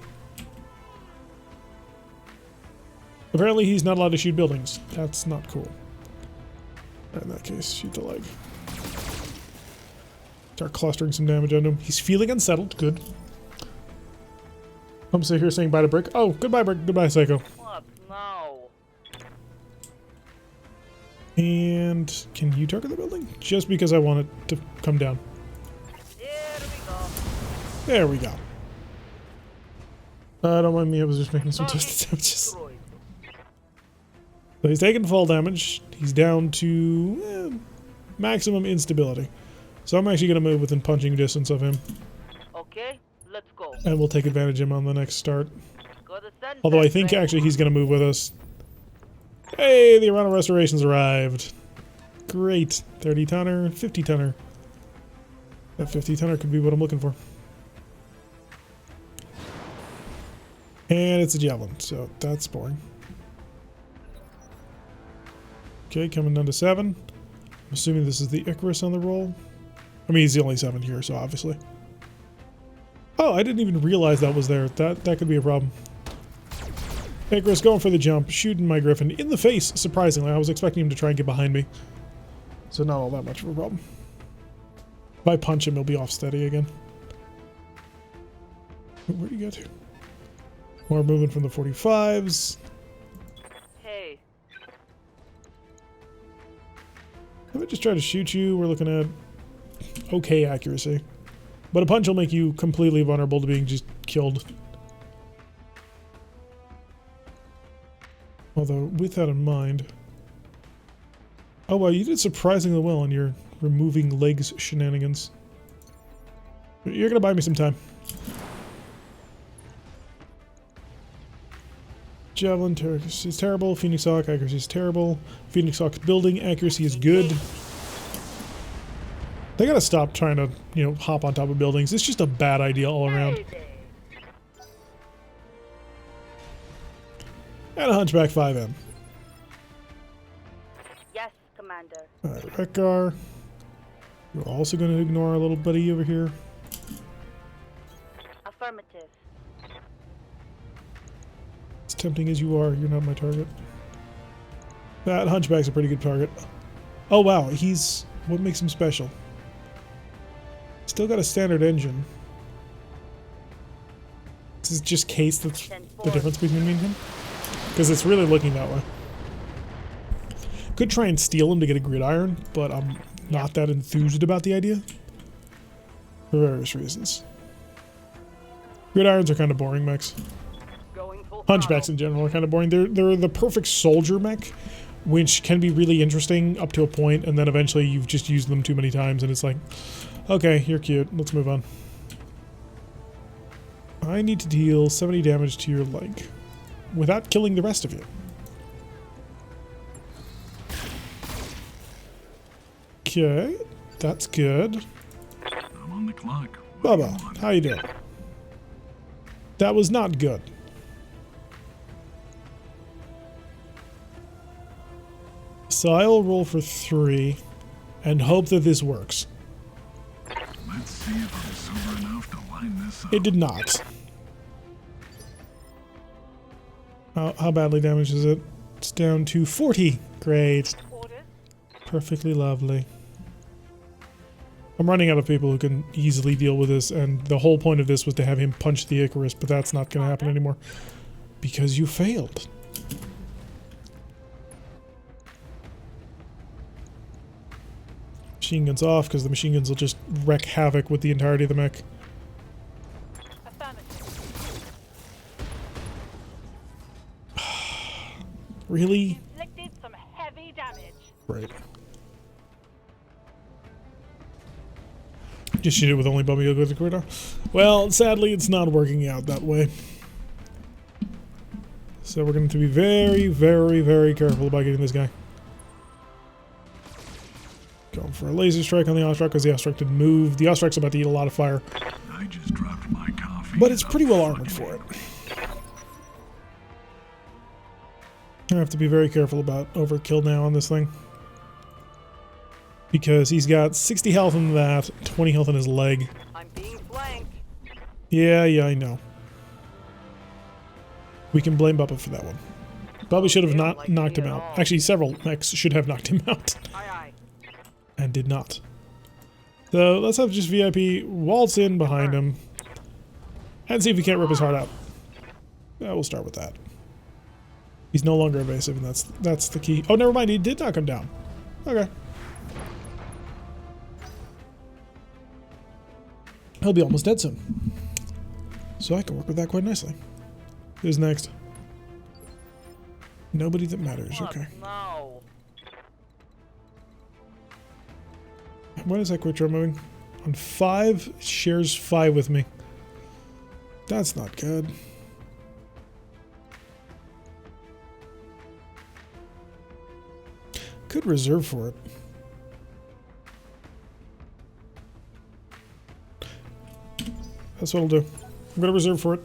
Apparently he's not allowed to shoot buildings. That's not cool. In that case, shoot the leg. Start clustering some damage on him. He's feeling unsettled. Good. I'm sitting here saying bye to Brick. Oh, goodbye, Brick. Goodbye, Psycho. What? No. And can you target the building? Just because I want it to come down. There we go. There we go. Don't mind me, I was just making some twisted damages. Destroyed. So he's taking fall damage. He's down to maximum instability. So I'm actually going to move within punching distance of him. Okay, let's go. And we'll take advantage of him on the next start. Go to center, Although I think friend. actually he's going to move with us. Hey, the Arana Restoration's arrived. Great. 30 tonner, 50 tonner. That 50 tonner could be what I'm looking for. And it's a javelin, so that's boring. Okay, coming down to 7. I'm assuming this is the Icarus on the roll. I mean, he's the only 7 here, so obviously. Oh, I didn't even realize that was there. That could be a problem. Icarus going for the jump, shooting my Griffin in the face, surprisingly. I was expecting him to try and get behind me. So not all that much of a problem. If I punch him, he'll be off steady again. Where'd he go to? More movement from the 45s. Hey, If I just try to shoot you, we're looking at okay accuracy. But a punch will make you completely vulnerable to being just killed. Although, with that in mind... Oh wow, you did surprisingly well on your removing legs shenanigans. You're gonna buy me some time. Javelin accuracy is terrible. Phoenix Hawk accuracy is terrible. Phoenix Hawk building accuracy is good. They gotta stop trying to, you know, hop on top of buildings. It's just a bad idea all around. hey there. And a Hunchback 5M. Yes, Commander. Alright, Rekgar. You're also gonna ignore our little buddy over here. Affirmative. As tempting as you are, you're not my target. That Hunchback's a pretty good target. Oh wow, he's... What makes him special? Still got a standard engine. This is just case that's the difference between me and him? Because it's really looking that way. Could try and steal him to get a gridiron, but I'm not that enthused about the idea. For various reasons. Gridirons are kind of boring mechs. Going full Hunchbacks in general are kind of boring. They're the perfect soldier mech, which can be really interesting up to a point, and then eventually you've just used them too many times, and it's like, okay, you're cute. Let's move on. I need to deal 70 damage to your leg without killing the rest of you. Okay, that's good. I'm on the clock. What do you Bubba, want? how you doing? That was not good. So I'll roll for 3 and hope that this works. Let's see if I'm sober enough to line this up. It did not. How badly damaged is it? It's down to 40. Great. Orders. Perfectly lovely. I'm running out of people who can easily deal with this, and the whole point of this was to have him punch the Icarus, but that's not going to happen anymore. Because you failed. Machine guns off, because the machine guns will just wreak havoc with the entirety of the mech. Affirmative. Really? Inflicted some heavy damage. Right. Just shoot it with only Bubba go to the corridor. Well, sadly, it's not working out that way. So we're going to be very, very, very careful about getting this guy. Going for a laser strike on the Ostrak because the Ostrak didn't move. The Ostrak's about to eat a lot of fire. I just dropped my coffee. But it's and pretty I'm well armored fucking for it. I have to be very careful about overkill now on this thing. Because he's got 60 health in that, 20 health in his leg. I'm being flanked. Yeah, I know. We can blame Bubba for that one. Bubba should have They don't not like knocked me him at out. all. Actually, several mechs should have knocked him out. Aye, aye. And did not. So let's have just VIP waltz in behind him and see if we can't rip his heart out. Yeah, we'll start with that. He's no longer evasive, and that's the key. Oh, never mind. He did knock him down. Okay. He'll be almost dead soon. So I can work with that quite nicely. Who's next? Nobody that matters. Fuck, Okay. no. When is that quick draw moving? On 5, shares 5 with me. That's not good. Could reserve for it. That's what I'll do. I'm gonna reserve for it.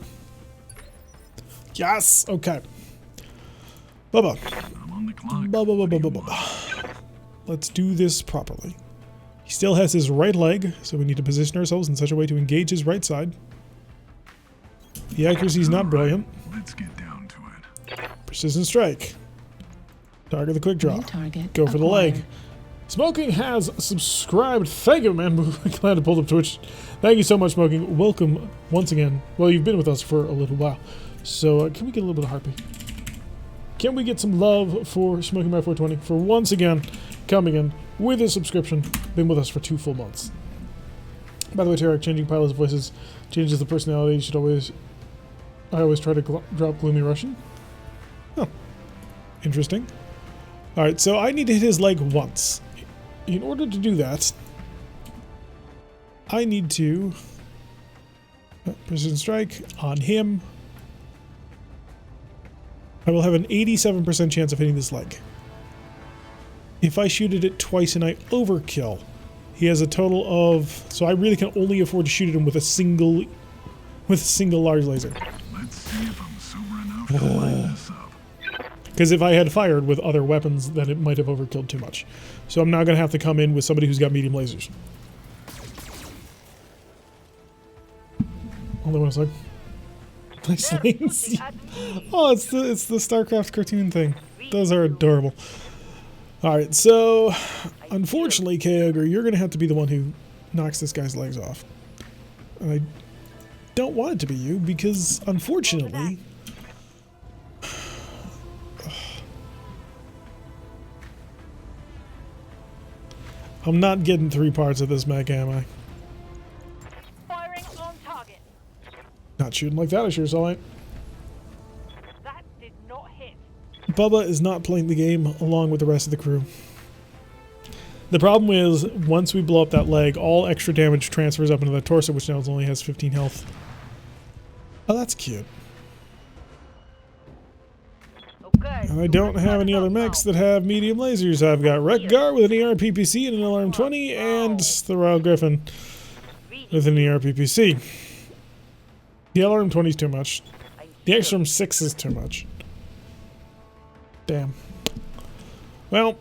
Yes! Okay. Bubba. I'm on the clock. Bubba. Let's do this properly. He still has his right leg, so we need to position ourselves in such a way to engage his right side. The accuracy is not brilliant. Let's get down to it. Precision strike. Target the quick draw. New target Go for the leg. acquired. Smoking has subscribed. Thank you, man. Glad to pull up Twitch. Thank you so much, Smoking. Welcome once again. Well, you've been with us for a little while. So can we get a little bit of heartbeat? Can we get some love for Smoking by 420 for once again coming in with a subscription? Been with us for 2 full months. By the way, Tarek, changing pilots' voices changes the personality. You should always... I always try to drop Gloomy Russian. Oh. Interesting. Alright, so I need to hit his leg once. In order to do that, I need to... Precision strike on him. I will have an 87% chance of hitting this leg. If I shoot at it twice and I overkill, he has a total of... So I really can only afford to shoot at him with a single large laser. Let's see if I'm sober enough to line this up. Because if I had fired with other weapons, then it might have overkilled too much. So I'm now going to have to come in with somebody who's got medium lasers. Hold on one second. Nice slings. Oh, it's the StarCraft cartoon thing. Those are adorable. Alright, so unfortunately, K-Ogre, you're going to have to be the one who knocks this guy's legs off. And I don't want it to be you because, unfortunately... I'm not getting 3 parts of this mech, am I? Firing on target. Not shooting like that, I sure saw it. That did not hit. Bubba is not playing the game along with the rest of the crew. The problem is, once we blow up that leg, all extra damage transfers up into the torso, which now only has 15 health. Oh, that's cute. Okay. And I don't have any other mechs that have medium lasers. I've got Wreck-Gar with an ER-PPC and an LRM-20, and the Royal Griffin with an ER-PPC. The LRM-20 is too much. The XRM-6 is too much. Damn. Well,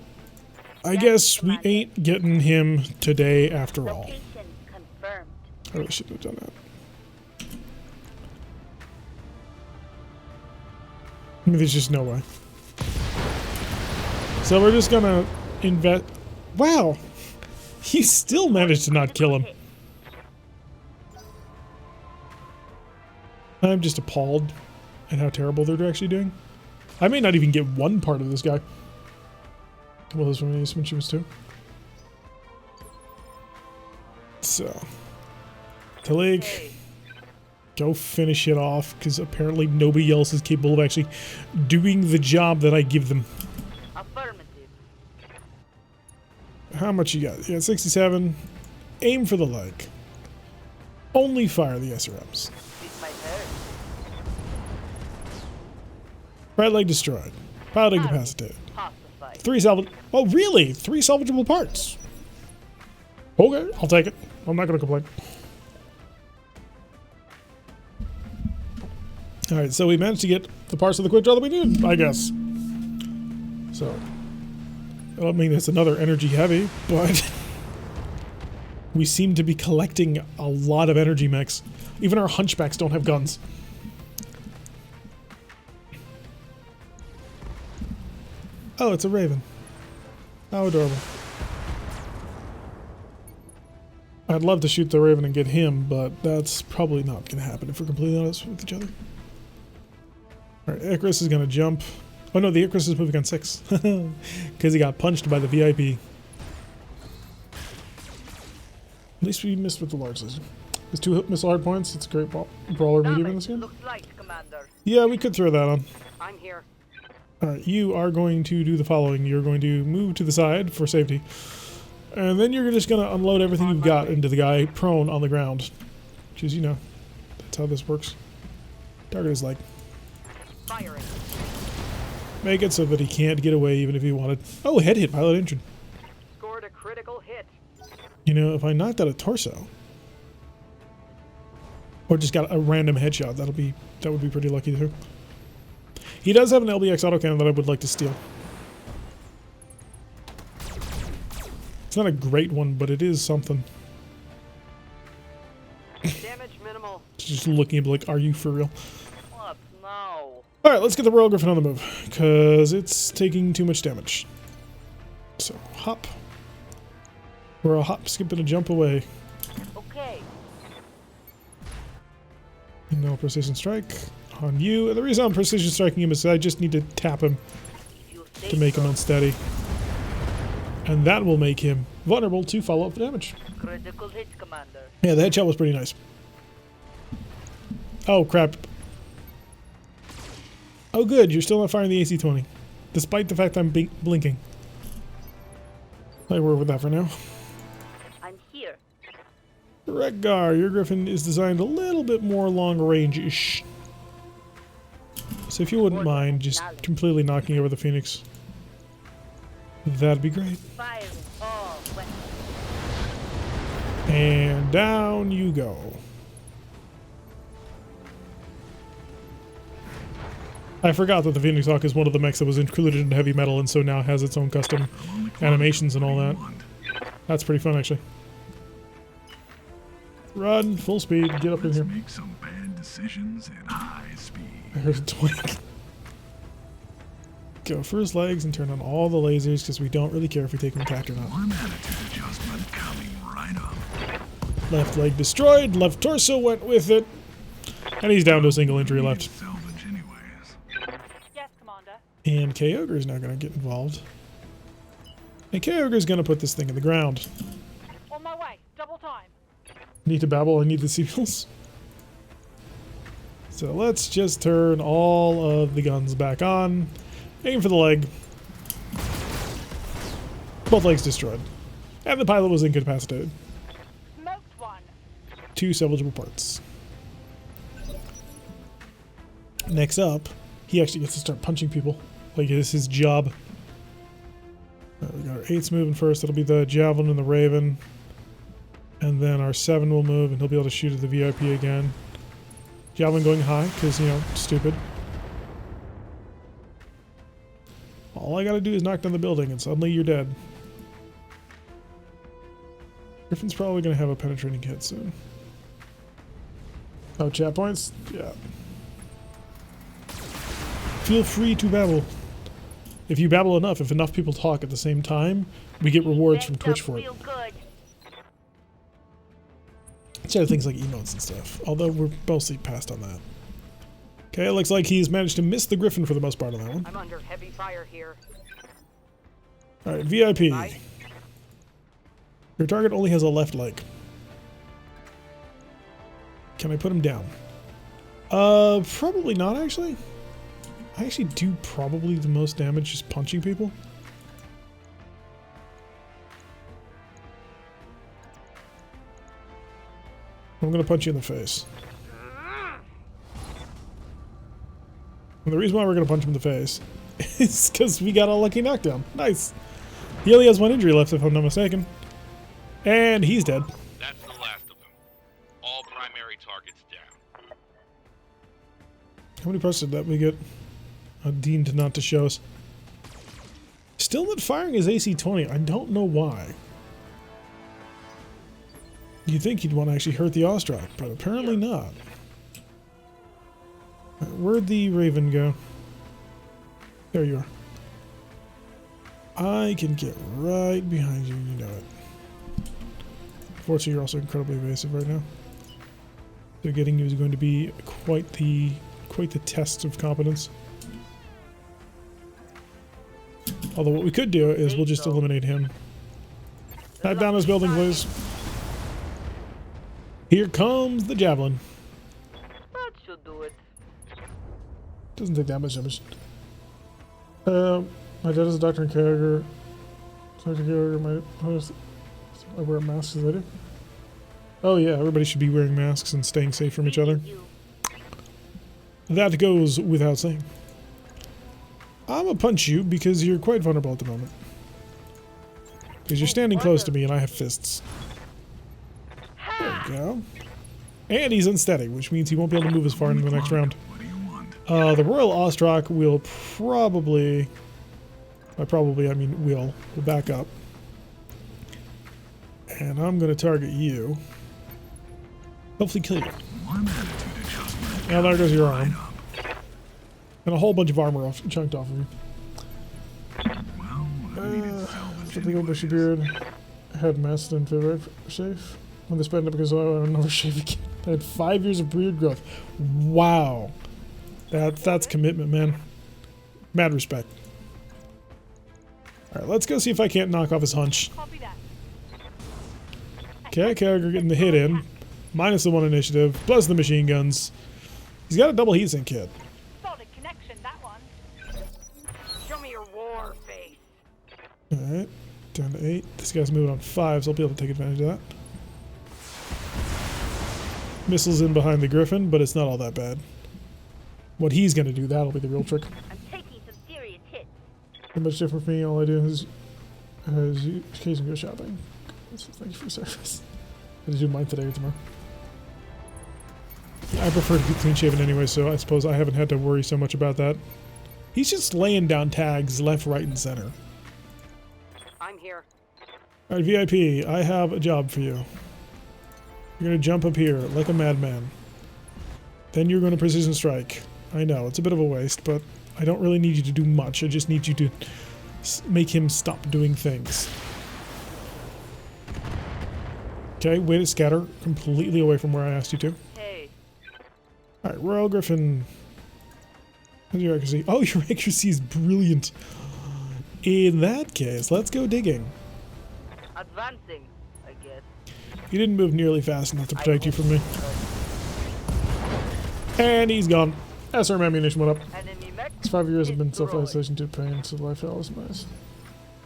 I guess we ain't getting him today after all. Location confirmed. I really should have done that. I mean, there's just no way. So we're just gonna invest. Wow! He still managed to not kill him. I'm just appalled at how terrible they're actually doing. I may not even get 1 part of this guy. Well, this one is when she was 2. So, Talik, go finish it off, because apparently nobody else is capable of actually doing the job that I give them. Affirmative. How much you got? You got 67. Aim for the leg. Only fire the SRMs. It's my turn. Right leg destroyed. Pilot incapacitated. Pacified. 3 salvage. Oh, really? 3 salvageable parts. Okay, I'll take it. I'm not going to complain. Alright, so we managed to get the parts of the quick draw that we needed, I guess. So, I mean, it's another energy heavy, but we seem to be collecting a lot of energy mechs. Even our hunchbacks don't have guns. Oh, it's a raven. How adorable. I'd love to shoot the raven and get him, but that's probably not going to happen if we're completely honest with each other. Alright, Icarus is going to jump. Oh no, the Icarus is moving on 6. Because he got punched by the VIP. At least we missed with the large laser. There's 2 missile hard points. It's a great brawler medium in this game. Looks light, Commander. Yeah, we could throw that on. I'm here. Alright, you are going to do the following. You're going to move to the side for safety. And then you're just going to unload everything you've got into the guy prone on the ground. Which is, you know, that's how this works. Target is like... Firing. Make it so that he can't get away even if he wanted. Oh, head hit, pilot injured. Scored a critical hit. You know, if I knocked out a torso... Or just got a random headshot, that would be pretty lucky too. He does have an LBX autocannon that I would like to steal. It's not a great one, but it is something. Damage minimal. Just looking at me like, are you for real? What? No. Alright, let's get the Royal Griffin on the move, because it's taking too much damage. So, hop. We're a hop, skip, and a jump away. Okay. No precision strike on you. And the reason I'm precision striking him is I just need to tap him to make him unsteady. And that will make him vulnerable to follow-up damage. Critical hit, Commander. Yeah, the headshot was pretty nice. Oh, crap. Oh, good. You're still not firing the AC-20. Despite the fact I'm blinking. I work with that for now. I'm here. Redgar, your Griffin is designed a little bit more long-range-ish. So if you wouldn't mind just completely knocking over the Phoenix, that'd be great. Firing. Oh, wet. And down you go. I forgot that the Phoenix Hawk is one of the mechs that was included in heavy metal and so now has its own custom animations and all that. That's pretty fun, actually. Run, full speed, get up in here. Make some bad decisions at high speed. There's a twink. Go for his legs and turn on all the lasers because we don't really care if we take him attack or not. One attitude adjustment coming right up. Left leg destroyed, left torso went with it. And he's down to a single injury left. Salvage anyways. Yes, Commander. And Kyogre is now going to get involved. And Kyogre is going to put this thing in the ground. On my way. Double time. Need to babble, I need the seals. So let's just turn all of the guns back on. Aim for the leg. Both legs destroyed. And the pilot was incapacitated. Smoked one. 2 salvageable parts. Next up, he actually gets to start punching people. Like it's his job. We got our 8s moving first. It'll be the Javelin and the Raven. And then our 7 will move and he'll be able to shoot at the VIP again. Javelin going high, because, you know, stupid. All I gotta do is knock down the building and suddenly you're dead. Griffin's probably gonna have a penetrating hit soon. Oh, chat points? Yeah. Feel free to babble. If you babble enough, if enough people talk at the same time, we get rewards from Twitch for it. Instead of things like emotes and stuff. Although we're mostly past on that. Okay, it looks like he's managed to miss the Griffin for the most part on that one. I'm under heavy fire here. Alright, VIP. Bye. Your target only has a left leg. Can I put him down? Probably not actually. I actually do probably the most damage just punching people. I'm gonna punch you in the face. And the reason why we're gonna punch him in the face is because we got a lucky knockdown. Nice. He only has 1 injury left if I'm not mistaken. And he's dead. That's the last of them. All primary targets down. How many parts did that we get? Deemed not to show us. Still not firing his AC-20. I don't know why. You'd think he'd want to actually hurt the Ostrok, but apparently not. Where'd the Raven go? There you are. I can get right behind you, you know it. Unfortunately, you're also incredibly evasive right now. So getting you is going to be quite the test of competence. Although what we could do is we'll just eliminate him. Knock down his building, please. Here comes the javelin. That should do it. Doesn't take that much damage. My dad is a doctor and caregiver. I wear masks as I do. Oh yeah, everybody should be wearing masks and staying safe from each other. That goes without saying. I'm gonna punch you because you're quite vulnerable at the moment. Because you're standing close to me and I have fists. There we go. And he's unsteady, which means he won't be able to move as far into the next round. What do you want? The Royal Ostrak will probably... By probably, I mean will back up. And I'm going to target you. Hopefully kill you. One attitude adjustment. Now there goes your arm. Right up. And a whole bunch of armor chunked off of you. Well, I needed salvage Something old bushy anyways. beard. Had masked and favorite shave. When they spend it because I don't never shave again. I had 5 years of beard growth. Wow. That's commitment, man. Mad respect. Alright, let's go see if I can't knock off his hunch. Copy that. Okay, Carragher getting the hit in. Minus the 1 initiative, plus the machine guns. He's got a double heatsink kit. Solid connection, that one. Show me your war face. Alright, down to 8. This guy's moving on 5, so I'll be able to take advantage of that. Missiles in behind the Griffin, but it's not all that bad. What he's going to do, that'll be the real trick. I'm taking some serious hits. Not much different for me. All I do is occasionally go shopping. So thank you for your service. I did do mine today or tomorrow. I prefer to be clean shaven anyway, so I suppose I haven't had to worry so much about that. He's just laying down tags left, right, and center. I'm here. Alright, VIP, I have a job for you. You're gonna jump up here like a madman. Then you're gonna precision strike. I know, it's a bit of a waste, but I don't really need you to do much. I just need you to make him stop doing things. Okay, way to scatter completely away from where I asked you to. Hey. Alright, Royal Griffin. How's your accuracy? Oh, your accuracy is brilliant. In that case, let's go digging. Advancing, I guess. You didn't move nearly fast enough to protect you from me. And he's gone. SRM ammunition went up. Enemy mech. It's 5 years have been destroyed. self-isolation to pain, so life hell is nice.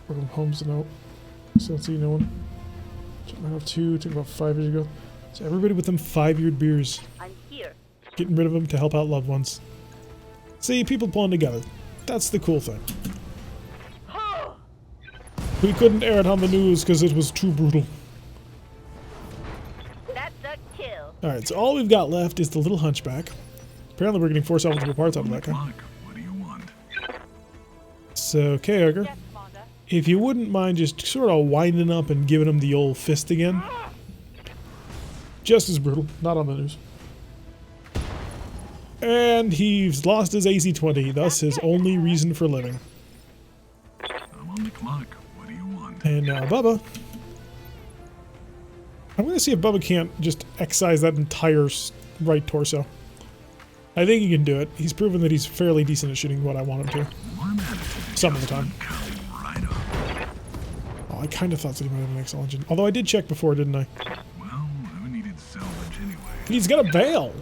Work from homes to note. Still see no one. I have 2, took about 5 years ago. So everybody with them 5-year beers. I'm here. Getting rid of them to help out loved ones. See, people pulling together. That's the cool thing. We couldn't air it on the news because it was too brutal. That's a kill. Alright, so all we've got left is the little hunchback. Apparently we're getting 4 salvageable parts out of that guy. Clock. What do you want? So, Carragher, Yes, Commander. if you wouldn't mind just sort of winding up and giving him the old fist again. Just as brutal, not on the news. And he's lost his AC-20, thus his only reason for living. I'm on the clock. What do you want? And now Bubba. I'm going to see if Bubba can't just excise that entire right torso. I think he can do it. He's proven that he's fairly decent at shooting what I want him to. One attitude Some of the time. adjustment coming right up. Oh, I kind of thought that he might have an XL engine. Although I did check before, didn't I? Well, I needed salvage anyway. He's got a bail.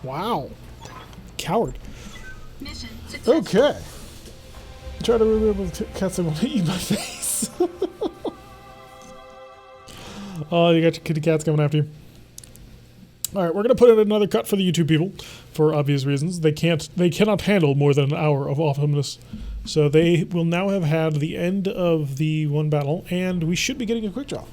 Wow. Coward. Mission successful. Okay. Try to remove the cats that want to eat my face. Oh, you got your kitty cats coming after you. Alright, we're gonna put in another cut for the YouTube people, for obvious reasons. They cannot handle more than an hour of awesomeness. So they will now have had the end of the one battle, and we should be getting a quick draw.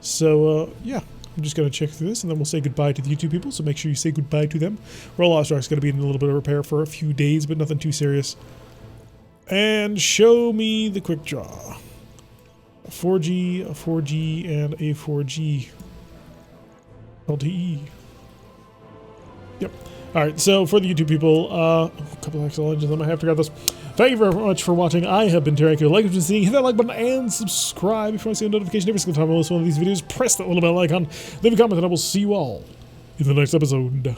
So, yeah. I'm just going to check through this, and then we'll say goodbye to the YouTube people, so make sure you say goodbye to them. Roll Ostrak's going to be in a little bit of repair for a few days, but nothing too serious. And show me the quick draw. A 4G, a 4G, and a 4G. LTE. Yep. Alright, so for the YouTube people, a couple of extra legends, I might have to grab this. Thank you very much for watching. I have been Tarek. If you like what you've been seeing, hit that like button and subscribe. If you want to see a notification every single time I post one of these videos, press that little bell icon. Leave a comment and I will see you all in the next episode.